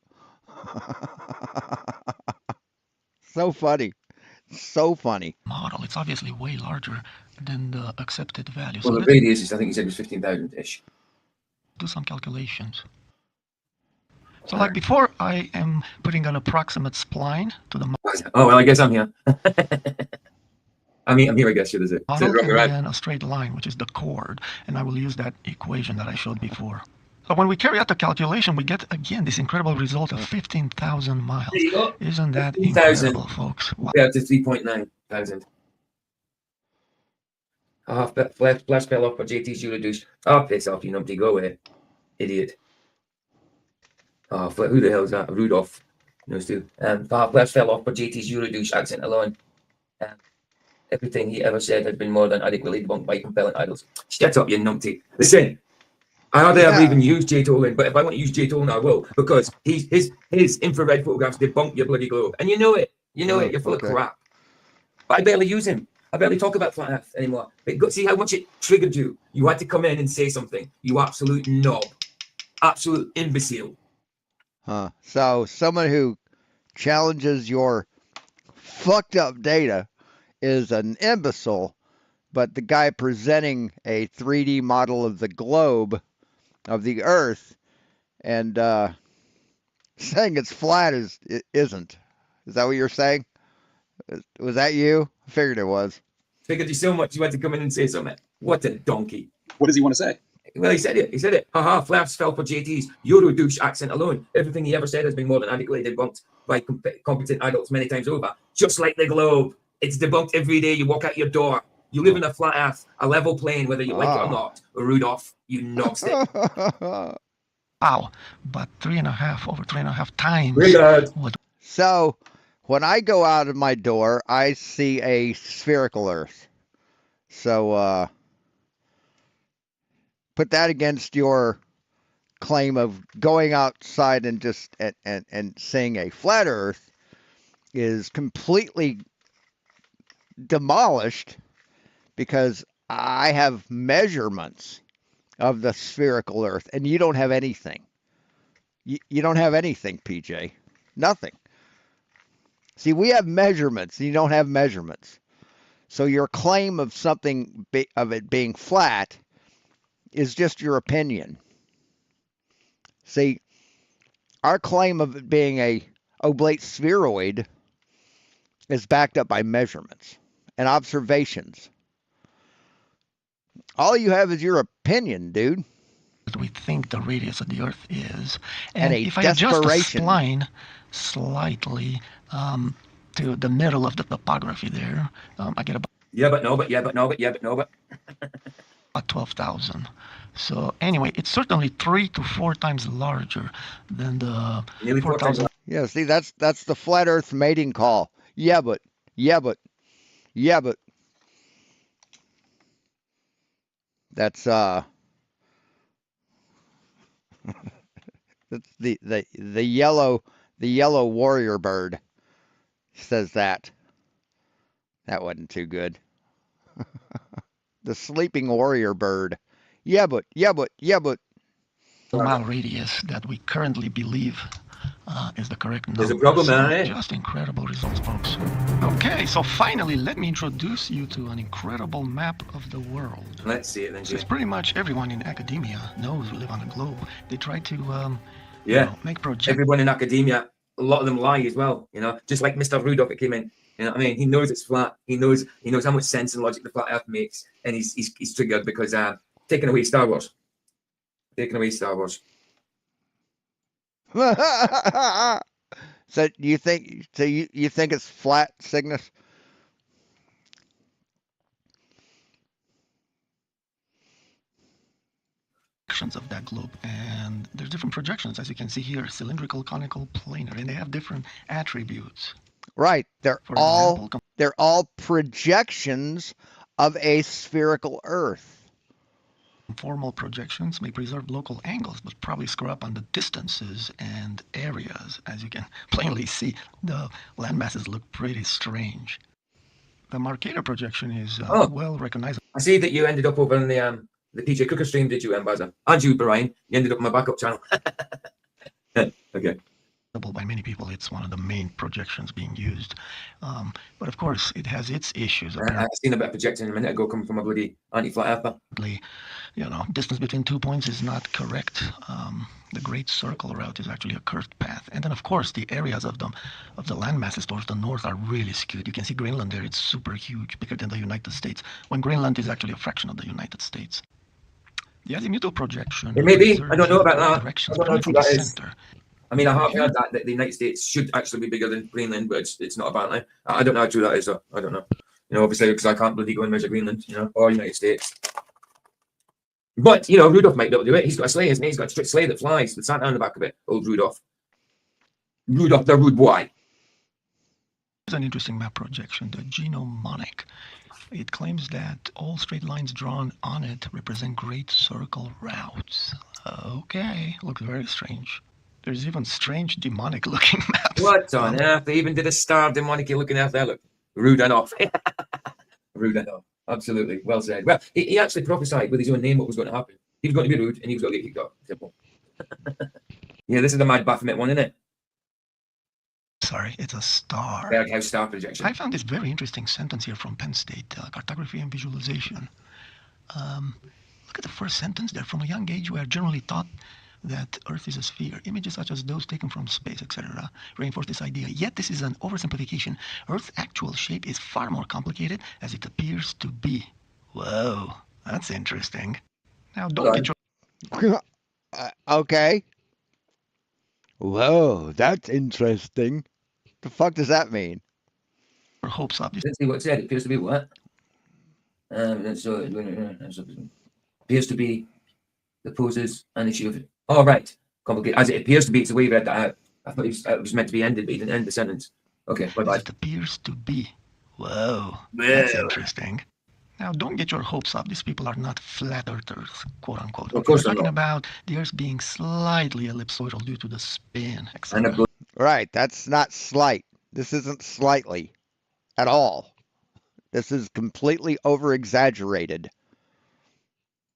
So funny. So funny. Model. It's obviously way larger than the accepted value. Well, So the let's radius is, I think he said, was 15,000-ish. do some calculations. So like before, I am putting an approximate spline to the Oh, well, I guess I'm here. I'm here, I guess. There's a model and right. then a straight line, which is the chord. And I will use that equation that I showed before. So when we carry out the calculation, we get, again, this incredible result of 15,000 miles. There you go. Isn't that 15,000. incredible, folks? Wow. Yeah, to 3.9 thousand. Flash fell off, but JT's Eurodouche. Oh, piss off, you numpty. Go away. Idiot. Oh, who the hell is that? Rudolph. Knows too. Flash fell off, but JT's Eurodouche accent alone. Everything he ever said had been more than adequately debunked by compelling idols. Shut up, you numpty. Listen, I hardly ever even used Jay Tolan, but if I want to use Jay Tolan, I will, because his infrared photographs debunk your bloody globe. And you know it. You know it. You're full of crap. But I barely use him. I barely talk about flat earth anymore. But see how much it triggered you? You had to come in and say something. You absolute knob. Absolute imbecile. So someone who challenges your fucked up data is an imbecile but the guy presenting a 3D model of the globe of the Earth and saying it's flat isn't. Is that what you're saying? Was that you? I figured it was. Figured you so much you had to come in and say something. What a donkey. What does he want to say? Well, he said it. He said it. Haha, flaps fell for JT's Euro douche accent alone. Everything he ever said has been more than adequately debunked by competent adults many times over. Just like the globe. It's debunked every day you walk out your door. You live in a flat earth, a level plane, whether you like it or not. Rudolph, you knobstick. Wow, but over 3.5 times. What? So, when I go out of my door, I see a spherical Earth. So, put that against your claim of going outside and just and seeing a flat Earth is completely demolished because I have measurements of the spherical Earth and you don't have anything. You don't have anything, PJ. Nothing. See, we have measurements and you don't have measurements. So your claim of something of it being flat is just your opinion. See, our claim of it being a oblate spheroid is backed up by measurements and observations. All you have is your opinion, dude. We think the radius of the Earth is. And if I adjust the spline slightly to the middle of the topography there, I get about... Yeah, but no, but yeah, but no, but yeah, but no, but... about 12,000. So anyway, it's certainly 3 to 4 times larger than the 4,000. Yeah, see, that's the flat Earth mating call. Yeah, but. That's that's the yellow warrior bird says that. That wasn't too good. The sleeping warrior bird. Yeah, but. Mile radius that we currently believe is the correct number. There's a problem, man. Just incredible results, folks. Okay, so finally, let me introduce you to an incredible map of the world. Let's see it then, Since pretty much everyone in academia knows we live on a globe, they try to make projections. Everyone in academia, a lot of them lie as well, just like Mr. Rudolph that came in. You know what I mean? He knows it's flat. He knows how much sense and logic the flat Earth makes, and he's triggered because taking away Star Wars. Taking away Star Wars. So you think it's flat, Cygnus? Of that globe, and there's different projections, as you can see here: cylindrical, conical, planar, and they have different attributes. Right, they're all projections of a spherical Earth. Formal projections may preserve local angles, but probably screw up on the distances and areas. As you can plainly see, the landmasses look pretty strange. The Mercator projection is well recognizable. I see that you ended up over in the PJ Cooker stream, did you, Baza? And you, Brian. You ended up in my backup channel. Okay. By many people, it's one of the main projections being used. But of course, it has its issues. I've seen a bit of projecting a minute ago coming from a bloody anti-flat earther. Distance between 2 points is not correct. The Great Circle route is actually a curved path. And then, of course, the areas of the land masses towards the north are really skewed. You can see Greenland there. It's super huge, bigger than the United States, when Greenland is actually a fraction of the United States. The azimuthal projection... It may be. I don't know about that. I don't know who that is. Center. I mean, I have heard that the United States should actually be bigger than Greenland, but it's not apparently. I don't know how true that is, though. I don't know. Obviously, because I can't bloody go and measure Greenland, or United States. But, Rudolph might be able to do it. He's got a sleigh, hasn't he? He's got a strict sleigh that flies with Santa on the back of it. Old Rudolph. Rudolph the Rude Boy. Here's an interesting map projection, the Genomonic. It claims that all straight lines drawn on it represent great circle routes. Okay, looks very strange. There's even strange demonic-looking maps. What on earth? They even did a star demonic-looking out there. Look, rude enough. Rude enough. Absolutely. Well said. Well, he actually prophesied with his own name what was going to happen. He was going to be rude, and he was going to get kicked off. Simple. Yeah, this is the Mad Baphomet one, isn't it? Sorry. sorry, it's a star. Berghaus star projection. I found this very interesting sentence here from Penn State, Cartography and Visualization. Look at the first sentence there. From a young age, we are generally taught that Earth is a sphere. Images such as those taken from space, etc., reinforce this idea. Yet this is an oversimplification. Earth's actual shape is far more complicated as it appears to be. Whoa, that's interesting. Now, don't get your... Okay. Whoa, that's interesting. The fuck does that mean? hopes up. Let's see what it said. It appears to be what? Appears to be the poses an issue of... Oh, right. Complicated. As it appears to be, it's the way you read that out. I thought it was meant to be ended, but you didn't end the sentence. Okay, bye-bye. It appears to be. Whoa, that's interesting. Now, don't get your hopes up. These people are not flat earthers, quote unquote. Of course We're talking not. about the Earth being slightly ellipsoidal due to the spin, etc. Right, that's not slight. This isn't slightly at all. This is completely over-exaggerated.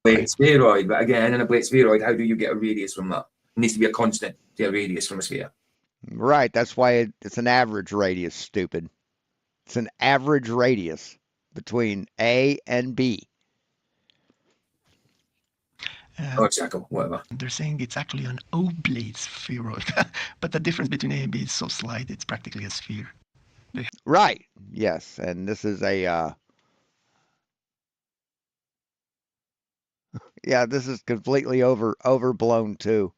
Blade spheroid, but again, in a blade spheroid, how do you get a radius from that? It needs to be a constant to get a radius from a sphere. Right, that's why it's an average radius, stupid. It's an average radius between A and B. Oh, exactly, whatever. They're saying it's actually an oblate spheroid, but the difference between A and B is so slight, it's practically a sphere. Right, yes, and this is a... yeah, this is completely overblown too.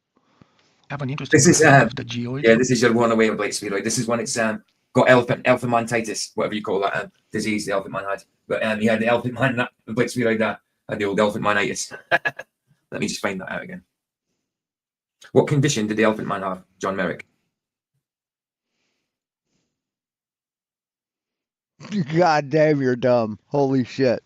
Have an interesting This is of the geoid. yeah, this is your one away with blade spheroid. This is when it's got elephantitis, whatever you call that disease the elephant man had. But he had the elephant man, the blade spheroid had the old elephant manitis. Let me just find that out again. What condition did the elephant man have, John Merrick? God damn, you're dumb. Holy shit.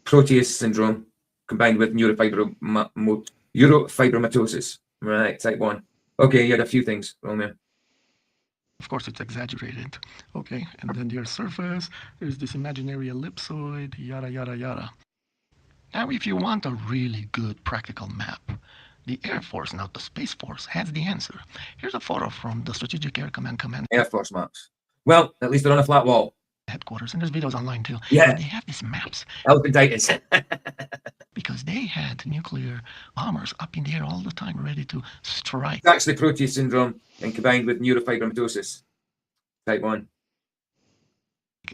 Proteus syndrome combined with neurofibromatosis. Right, type 1. Okay, you had a few things, Romeo. Of course, it's exaggerated. Okay, and then the Earth's surface, there's this imaginary ellipsoid, yada, yada, yada. Now, if you want a really good practical map, the Air Force, not the Space Force, has the answer. Here's a photo from the Strategic Air Command Air Force maps. Well, at least they're on a flat wall. headquarters, and there's videos online too. Yeah. And they have these maps Elephantitis. because they had nuclear bombers up in the air all the time, ready to strike. It's actually Proteus syndrome and combined with neurofibromatosis. Type 1.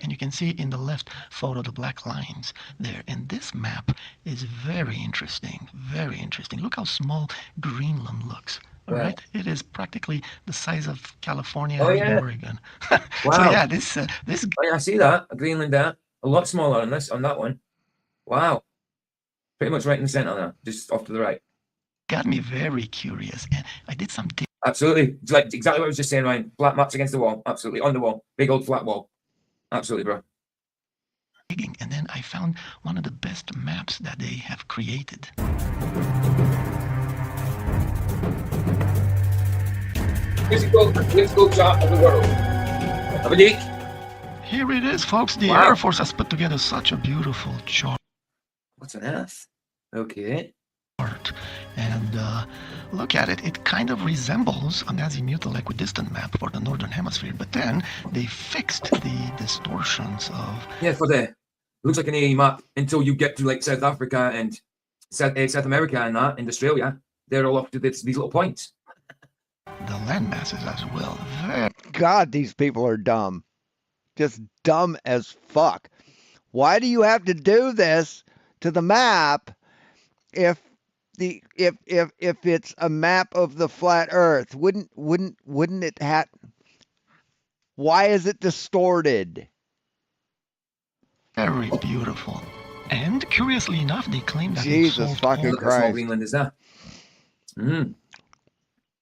And you can see in the left photo the black lines there. And this map is very interesting, very interesting. Look how small Greenland looks. All Wow. right, it is practically the size of California Oh, and yeah. Oregon. Wow. So yeah, this Oh, yeah, I see that. Greenland there. A lot smaller on that one. Wow. Pretty much right in the center there, just off to the right. got me very curious, and I did some Absolutely. It's like exactly what I was just saying, Ryan. Flat maps against the wall. Absolutely. On the wall. Big old flat wall. Absolutely, bro. digging, and then I found one of the best maps that they have created. Physical chart of the world. Have a dig. Here it is, folks. The Wow. Air Force has put together such a beautiful chart. What's on earth? Okay. And look at it. It kind of resembles an azimuthal equidistant map for the Northern Hemisphere, but then they fixed the distortions of... Yeah, for the... Looks like an AE map until you get to like South Africa and South America and that, and Australia. They're all off to these little points. the land masses as well. God, these people are dumb. Just dumb as fuck. Why do you have to do this to the map if it's a map of the flat earth? Wouldn't it have... Why is it distorted? Very beautiful. And curiously enough, they claim that Jesus it solved fucking Look how small Christ. Greenland is there.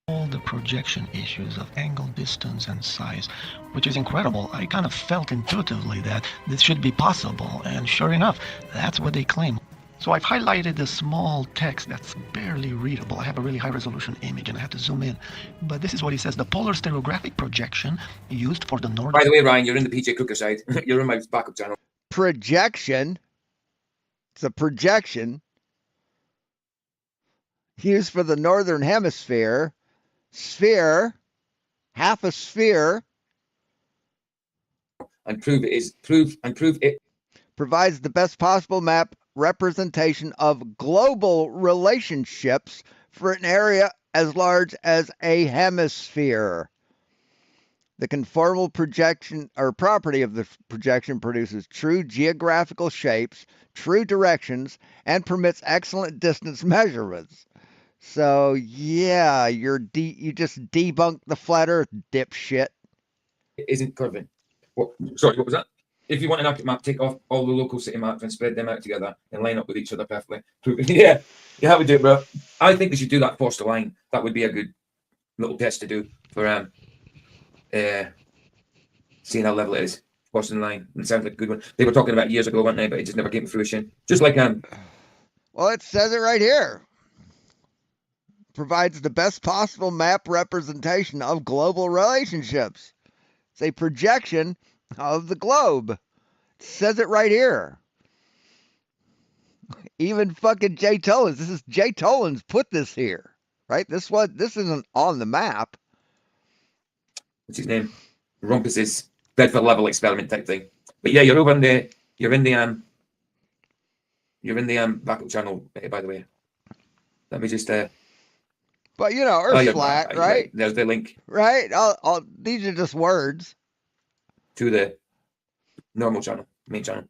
all the projection issues of angle, distance, and size, which is incredible. I kind of felt intuitively that this should be possible, and sure enough, that's what they claim. So I've highlighted the small text that's barely readable. I have a really high-resolution image, and I have to zoom in. But this is what he says. The polar stereographic projection used for the northern... By the way, Ryan, you're in the PJ Cooker side. You're in my backup channel. Projection. It's a projection. used for the northern hemisphere. Sphere, half a sphere, and prove it provides the best possible map representation of global relationships for an area as large as a hemisphere. The conformal projection or property of the projection produces true geographical shapes, true directions, and permits excellent distance measurements. So yeah, you just debunked the flat Earth, dipshit. isn't curving. Sorry, what was that? If you want an accurate map, take off all the local city maps and spread them out together and line up with each other perfectly. Yeah, how we do it, bro. I think they should do that Forster line. That would be a good little test to do for seeing how level it is. Boston line. It sounds like a good one. They were talking about it years ago, weren't they? But it just never came to fruition. Just like well, it says it right here. Provides the best possible map representation of global relationships. It's a projection of the globe. It says it right here. Even fucking Jay Tollins. This is Jay Tollins put this here, right? This isn't on the map. What's his name? Rumpus's Bedford level experiment type thing. But yeah, you're in the backup channel, by the way. Let me just But you know, Earth's flat, right? There's the link. Right? These are just words. To the normal channel, main channel.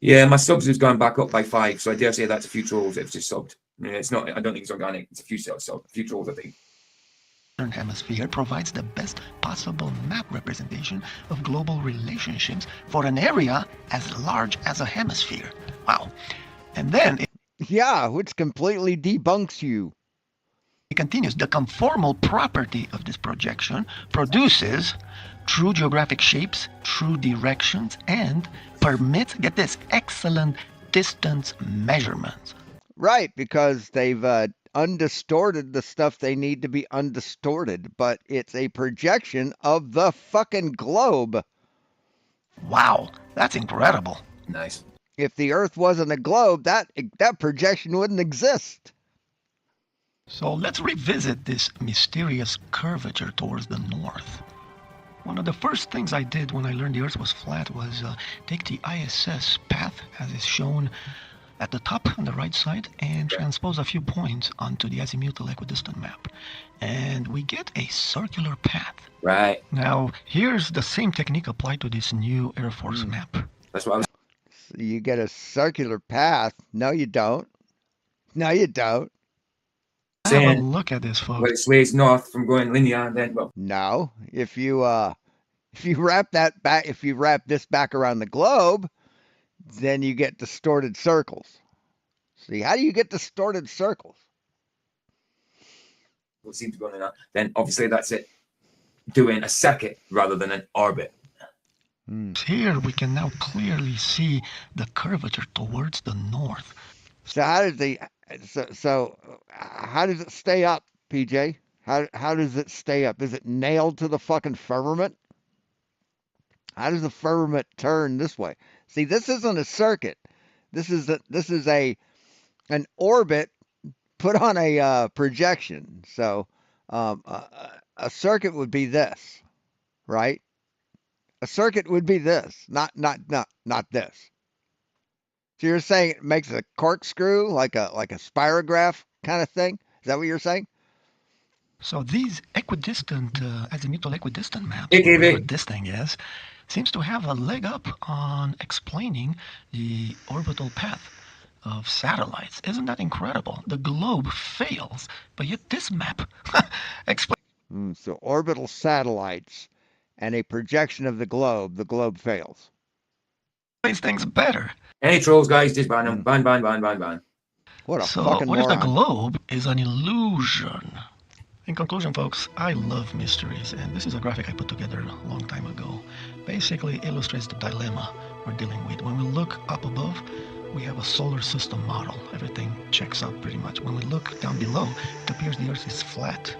Yeah, my subs has gone back up by 5, so I dare say that's a few trolls that have just subbed. Yeah, it's not. I don't think it's organic. It's a few trolls, I think. Northern Hemisphere provides the best possible map representation of global relationships for an area as large as a hemisphere. Wow. And then yeah, which completely debunks you. It continues. The conformal property of this projection produces true geographic shapes, true directions, and permits, get this, excellent distance measurements. Right, because they've undistorted the stuff they need to be undistorted, but it's a projection of the fucking globe. Wow, that's incredible. Nice. If the Earth wasn't a globe, that projection wouldn't exist. So let's revisit this mysterious curvature towards the north. One of the first things I did when I learned the Earth was flat was take the ISS path as is shown at the top on the right side and transpose a few points onto the azimuthal equidistant map. And we get a circular path. Right. Now, here's the same technique applied to this new Air Force map. That's what I was... So you get a circular path. No, you don't. No, you don't. Have a look at this, folks. Well, it sways north from going linear, and then no. If you wrap this back around the globe, then you get distorted circles. See, how do you get distorted circles? What seems to go on, then obviously that's it. Doing a circuit rather than an orbit. Here we can now clearly see the curvature towards the north. So how does how does it stay up, PJ? How does it stay up? Is it nailed to the fucking firmament? How does the firmament turn this way? See, this isn't a circuit. This is an orbit put on a projection. So a circuit would be this, right? A circuit would be this, not this. So you're saying it makes a corkscrew, like a spirograph kind of thing? Is that what you're saying? So these equidistant, azimuthal equidistant maps, AKV. whatever this thing is, seems to have a leg up on explaining the orbital path of satellites. Isn't that incredible? The globe fails, but yet this map explains. So orbital satellites and a projection of the globe fails. Things better. Any trolls, guys, just ban them. Ban. What a So fucking what if moron. the globe is an illusion? In conclusion, folks, I love mysteries, and this is a graphic I put together a long time ago. Basically illustrates the dilemma we're dealing with. When we look up above, we have a solar system model. Everything checks out pretty much. When we look down below, it appears the Earth is flat.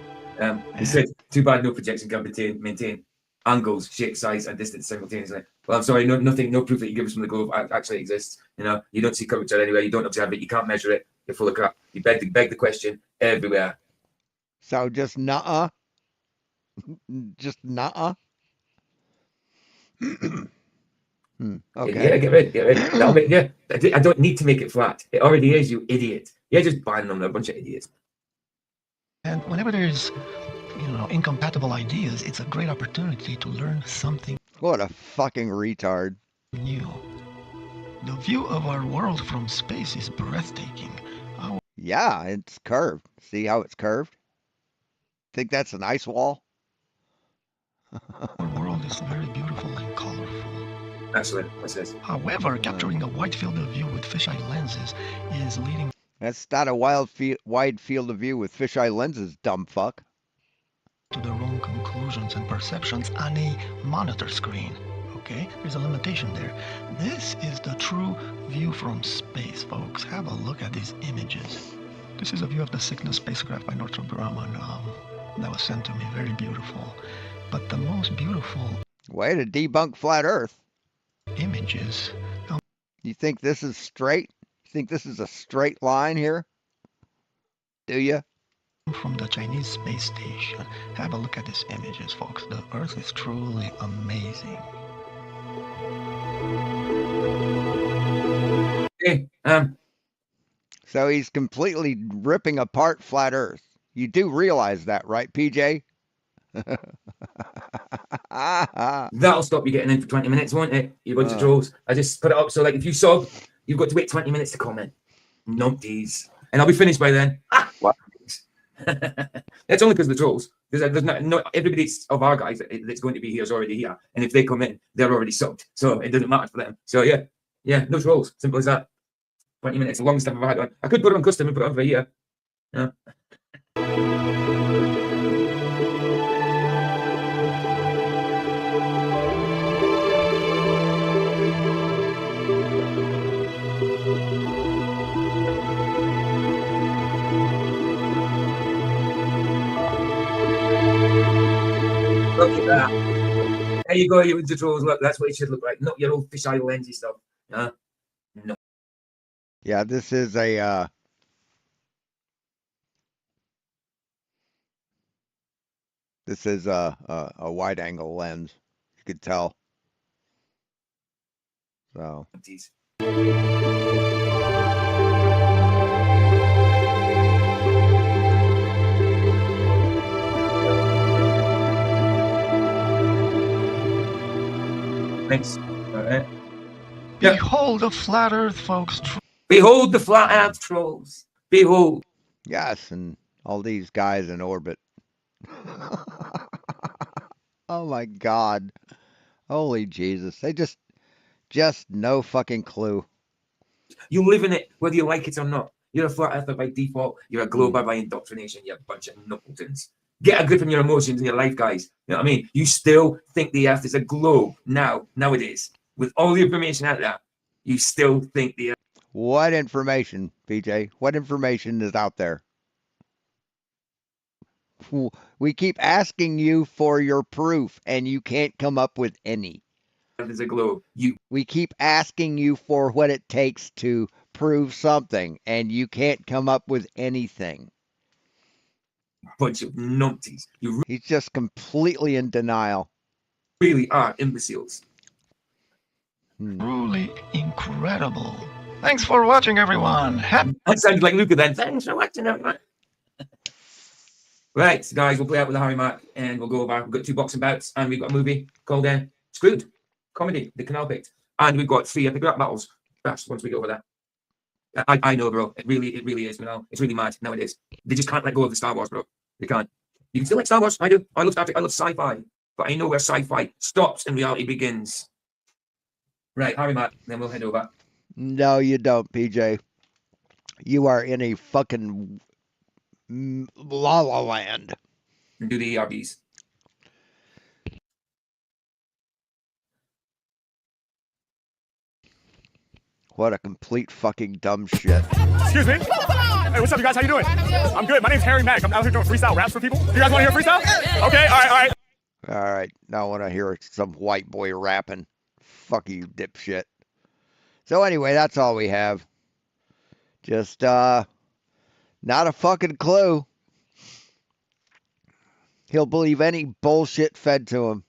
He said, too bad no projection can maintain angles, shape, size, and distance simultaneously. Well, I'm sorry, no proof that you give us from the globe actually exists. You know, you don't see curvature anywhere, you don't observe it, you can't measure it. You're full of crap. You beg the question everywhere. So just nuh-uh? Just nuh-uh? Okay. Yeah, get rid. That'll make, yeah, I don't need to make it flat. It already is, you idiot. Yeah, just ban them. They're a bunch of idiots. And whenever there's, incompatible ideas, it's a great opportunity to learn something What a fucking retard. new. The view of our world from space is breathtaking. Our Yeah, it's curved. See how it's curved? Think that's an ice wall? world is very beautiful and colorful. Excellent. What's this? However, capturing a wide field of view with fisheye lenses is leading That's not a wide field of view with fisheye lenses, dumb fuck. to the wrong conclusions and perceptions on a monitor screen. Okay, there's a limitation there. This is the true view from space, folks. Have a look at these images. This is a view of the Cygnus spacecraft by Northrop Grumman that was sent to me. Very beautiful. But the most beautiful Way to debunk flat Earth. images You think this is straight? You think this is a straight line here? Do you? from the Chinese space station. Have a look at these images, folks. The Earth is truly amazing. Okay. So he's completely ripping apart flat Earth. You do realize that, right, PJ? That'll stop you getting in for 20 minutes, won't it? You bunch of trolls. I just put it up so, like, if you sub, you've got to wait 20 minutes to comment. Numpties. And I'll be finished by then. What? That's only because of the trolls. There's not everybody of our guys that's going to be here is already here. And if they come in, they're already subbed. So it doesn't matter for them. So, yeah, no trolls. Simple as that. 20 minutes, the longest I've ever had one. I could put it on custom and put it on for a year. Yeah. Look at that. There you go, you into trolls. Look, that's what it should look like. Not your old fisheye lensy stuff. No. Yeah, this is a wide angle lens. You could tell. So thanks. All right. Behold the flat Earth, folks. Behold the flat Earth trolls. Behold. yes, and all these guys in orbit. Oh my God. Holy Jesus. They just no fucking clue. You live in it, whether you like it or not. You're a flat earther by default. You're a glober by indoctrination. You're a bunch of knuckletons. Get a grip on your emotions and your life, guys. You know what I mean? You still think the earth is a globe nowadays. With all the information out there, you still think the earth. What information, PJ? What information is out there? We keep asking you for your proof, and you can't come up with any. There's a globe. We keep asking you for what it takes to prove something, and you can't come up with anything. Bunch of numpties. He's just completely in denial. Really are imbeciles. Truly incredible. Thanks for watching, everyone. That sounded like Luca then. Thanks for watching, everyone. Right, guys, we'll play out with the Harry Mark and we'll go over. We've got 2 boxing bouts and we've got a movie called Screwed Comedy, the Canal picked. And we've got 3 epic rap battles. That's once we get over that. I know, bro. It really is, you know. It's really mad nowadays. They just can't let go of the Star Wars, bro. They can't. You can still like Star Wars. I do. I love Star Trek. I love sci-fi. But I know where sci-fi stops and reality begins. Right, Harry Mark, then we'll head over. No, you don't, PJ. You are in a fucking la la land. And do the ERBs. What a complete fucking dumb shit. Excuse me. Hey, what's up, you guys? How you doing? I'm good. My name's Harry Mack. I'm out here doing freestyle raps for people. You guys want to hear freestyle? Okay, all right. All right. Now I want to hear some white boy rapping. Fuck you, dipshit. So anyway, that's all we have. Just Not a fucking clue. He'll believe any bullshit fed to him,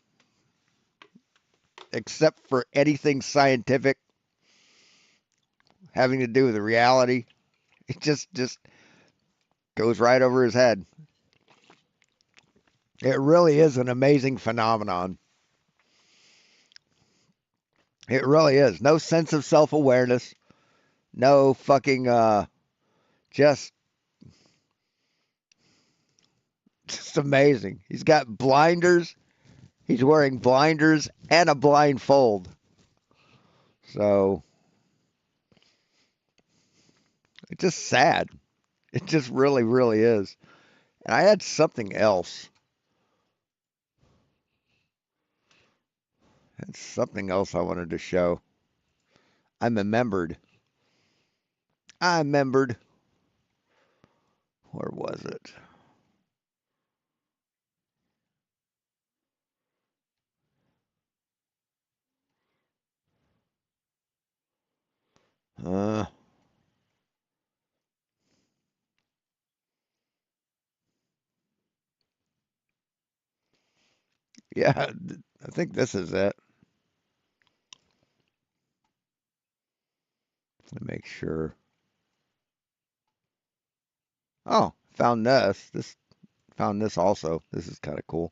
except for anything scientific having to do with reality. It just goes right over his head. It really is an amazing phenomenon. It really is. No sense of self-awareness. No fucking, just amazing. He's got blinders. He's wearing blinders and a blindfold. So, it's just sad. It just really, really is. And I had something else. That's something else I wanted to show. I remembered. Where was it? Yeah, I think this is it. Let me make sure. Oh, found this. Found this also. This is kind of cool.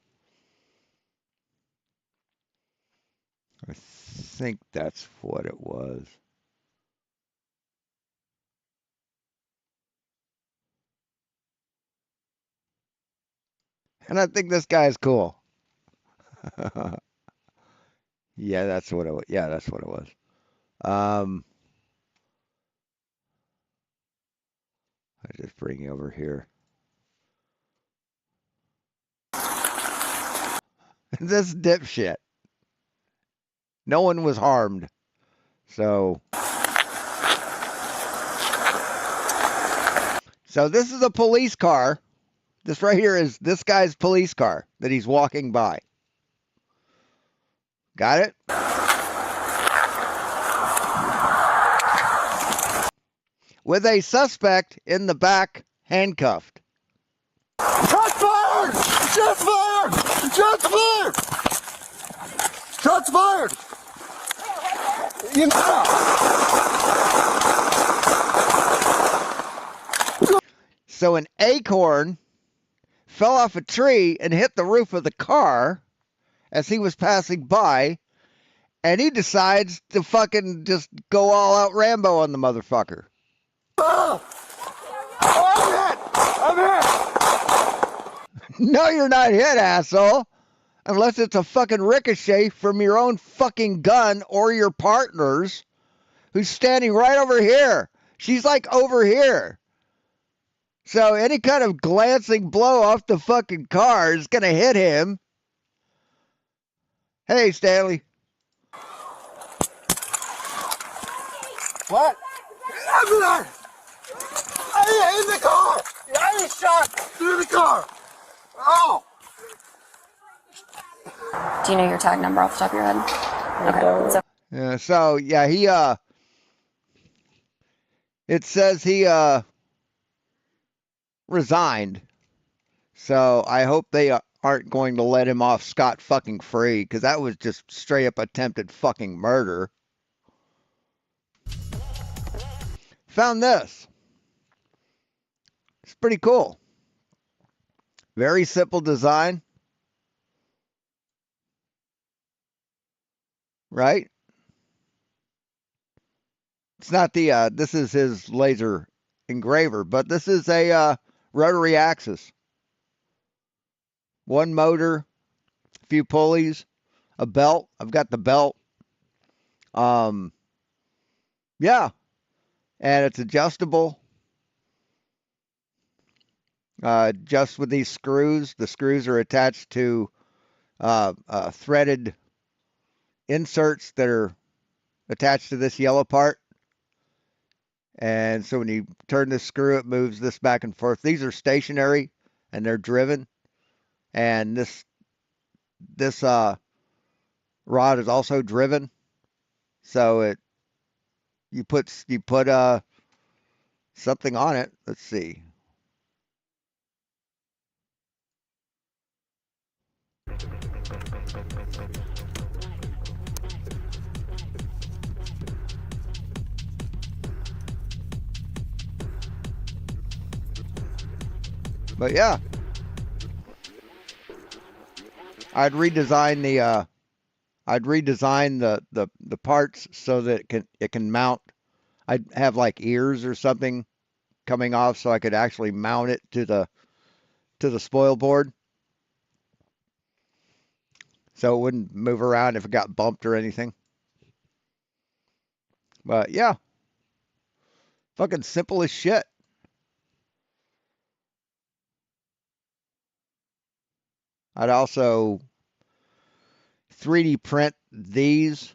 I think that's what it was. And I think this guy's cool. Yeah, that's what it was. Yeah, that's what it was. I just bring you over here. This dipshit. No one was harmed. So this is a police car. This right here is this guy's police car that he's walking by. Got it? With a suspect in the back, handcuffed. Shots fired! Shots fired! Shots fired! Shots fired! You know. So an acorn fell off a tree and hit the roof of the car as he was passing by, and he decides to fucking just go all out Rambo on the motherfucker. Oh, I'm hit! No, you're not hit, asshole. Unless it's a fucking ricochet from your own fucking gun or your partner's, who's standing right over here. She's like over here. So any kind of glancing blow off the fucking car is going to hit him. Hey, Stanley. What? Ambulance! In the car! I was shot through the car! Oh! Do you know your tag number off the top of your head? Okay. So Yeah, so yeah, he it says he resigned. So I hope they aren't going to let him off scot fucking free, because that was just straight up attempted fucking murder. Found this. It's pretty cool. Very simple design. Right? It's not the, this is his laser engraver, but this is a rotary axis. One motor, a few pulleys, a belt. I've got the belt. Yeah. And it's adjustable. Just with these screws. The screws are attached to threaded inserts that are attached to this yellow part. And so when you turn this screw, it moves this back and forth. These are stationary and they're driven. And this rod is also driven. So you put something on it. Let's see. But yeah, I'd redesign the parts so that it can mount. I'd have like ears or something coming off so I could actually mount it to the spoil board, so it wouldn't move around if it got bumped or anything. But yeah, fucking simple as shit. I'd also 3D print these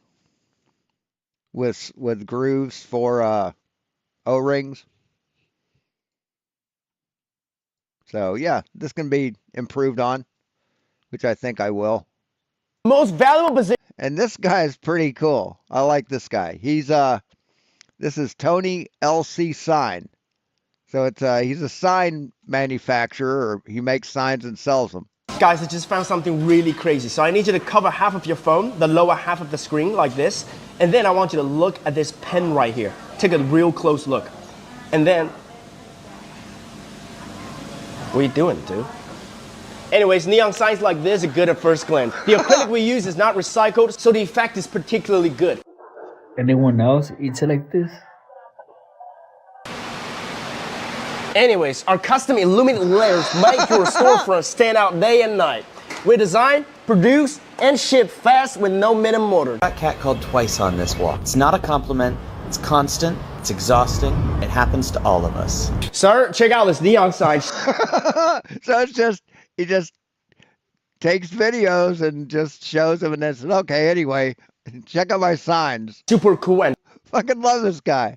with grooves for O-rings. So yeah, this can be improved on, which I think I will. Most valuable position. And this guy is pretty cool. I like this guy. He's this is Tony LC Sign. So it's he's a sign manufacturer, or he makes signs and sells them. Guys, I just found something really crazy. So I need you to cover half of your phone, the lower half of the screen like this, and then I want you to look at this pen right here. Take a real close look. And then, what are you doing, dude? Anyways, neon signs like this are good at first glance. The acrylic we use is not recycled, so the effect is particularly good. Anyone else eats it like this? Anyways, our custom illuminated layers make your storefront stand out day and night. We design, produce, and ship fast with no minimum order. Got catcalled twice on this walk. It's not a compliment, it's constant, it's exhausting, it happens to all of us. Sir, check out this neon sign. So it's just, he just takes videos and just shows them and then says, okay, anyway, check out my signs. Super cool. And fucking love this guy.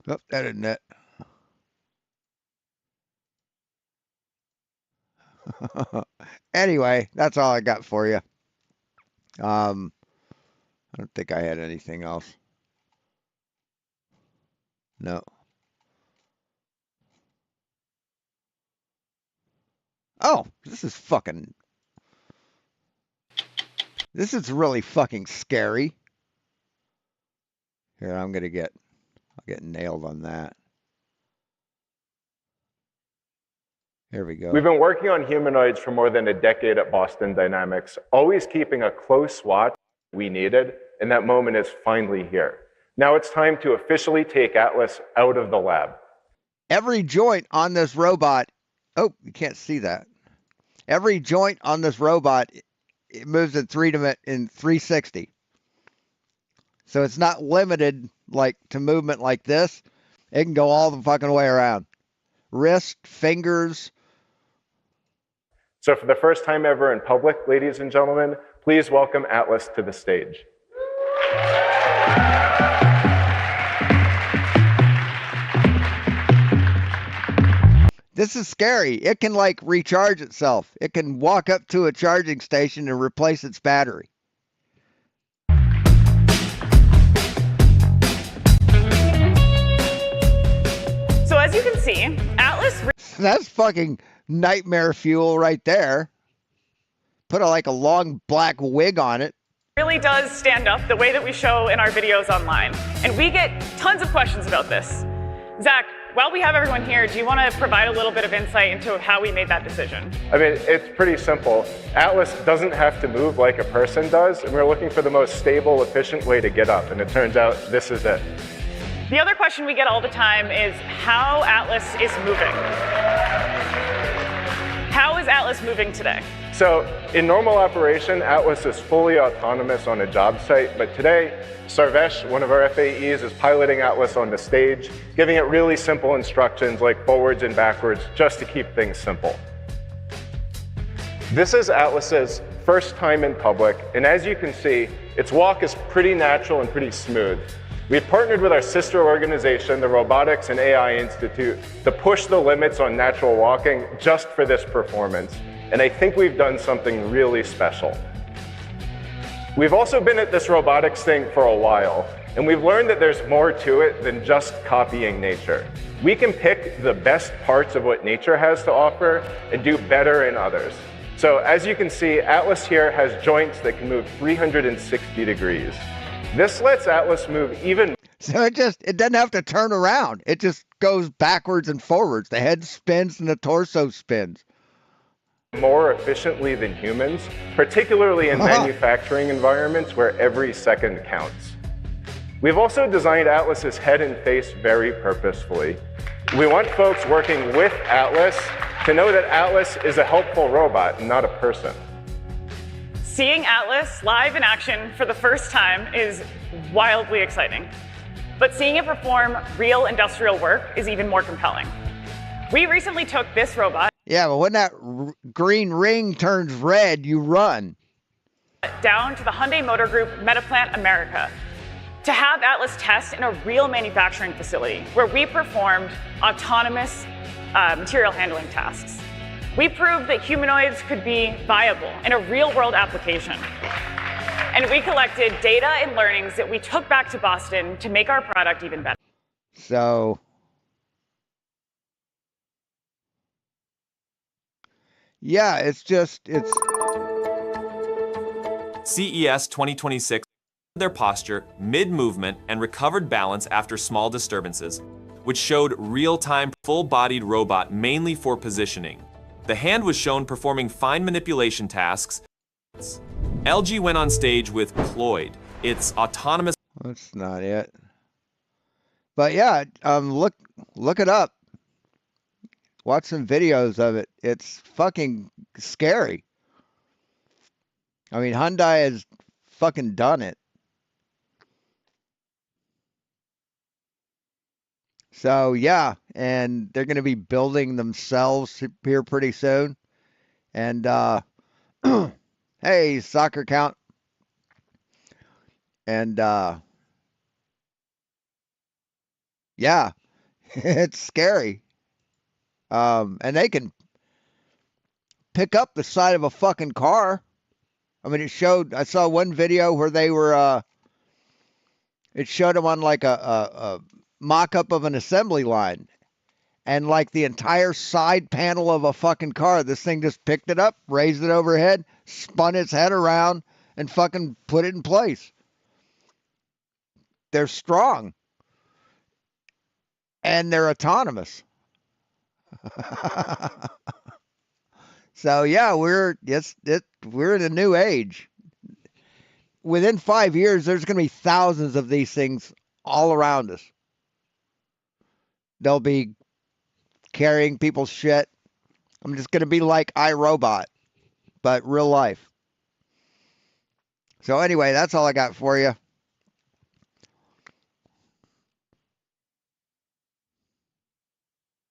Oh, that isn't it. Anyway, that's all I got for you. I don't think I had anything else. No. Oh, this is really fucking scary. Here, I'll get nailed on that. Here we go. We've been working on humanoids for more than a decade at Boston Dynamics, always keeping a close watch we needed, and that moment is finally here. Now it's time to officially take Atlas out of the lab. Every joint on this robot, oh, you can't see that. Every joint on this robot, it moves in 360. So it's not limited like to movement like this. It can go all the fucking way around. Wrist, fingers. So for the first time ever in public, ladies and gentlemen, please welcome Atlas to the stage. This is scary. It can like recharge itself. It can walk up to a charging station and replace its battery. So as you can see, Atlas... That's fucking nightmare fuel right there. Put like a long black wig on it. really does stand up the way that we show in our videos online. And we get tons of questions about this. Zach, while we have everyone here, do you want to provide a little bit of insight into how we made that decision? I mean, it's pretty simple. Atlas doesn't have to move like a person does, and we're looking for the most stable, efficient way to get up, and it turns out this is it. The other question we get all the time is how Atlas is moving. How is Atlas moving today? So in normal operation, Atlas is fully autonomous on a job site, but today, Sarvesh, one of our FAEs, is piloting Atlas on the stage, giving it really simple instructions like forwards and backwards, just to keep things simple. This is Atlas's first time in public, and as you can see, its walk is pretty natural and pretty smooth. We've partnered with our sister organization, the Robotics and AI Institute, to push the limits on natural walking just for this performance. And I think we've done something really special. We've also been at this robotics thing for a while, and we've learned that there's more to it than just copying nature. We can pick the best parts of what nature has to offer and do better in others. So as you can see, Atlas here has joints that can move 360 degrees. This lets Atlas move even... So it doesn't have to turn around. It just goes backwards and forwards. The head spins and the torso spins. More efficiently than humans, particularly in manufacturing environments where every second counts. We've also designed Atlas's head and face very purposefully. We want folks working with Atlas to know that Atlas is a helpful robot, not a person. Seeing Atlas live in action for the first time is wildly exciting. But seeing it perform real industrial work is even more compelling. We recently took this robot. Yeah, but when that green ring turns red, you run. Down to the Hyundai Motor Group Metaplant America to have Atlas test in a real manufacturing facility where we performed autonomous material handling tasks. We proved that humanoids could be viable in a real-world application. And we collected data and learnings that we took back to Boston to make our product even better. So, yeah, it's CES 2026, their posture mid-movement and recovered balance after small disturbances, which showed real-time full-bodied robot mainly for positioning. The hand was shown performing fine manipulation tasks. LG went on stage with Cloyd, its autonomous... That's not it. But yeah, look it up. Watch some videos of it. It's fucking scary. I mean, Hyundai has fucking done it. So yeah, and they're going to be building themselves here pretty soon. And hey, soccer count. And yeah, it's scary. And they can pick up the side of a fucking car. I mean, I saw one video where they were, it showed them on like a mock-up of an assembly line. And like the entire side panel of a fucking car, this thing just picked it up, raised it overhead, spun its head around, and fucking put it in place. They're strong. And they're autonomous. So yeah, we're in a new age. Within 5 years, there's going to be thousands of these things all around us. They'll be carrying people's shit. I'm just going to be like iRobot, but real life. So anyway, that's all I got for you.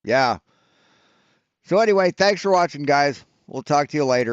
Yeah. So anyway, thanks for watching, guys. We'll talk to you later.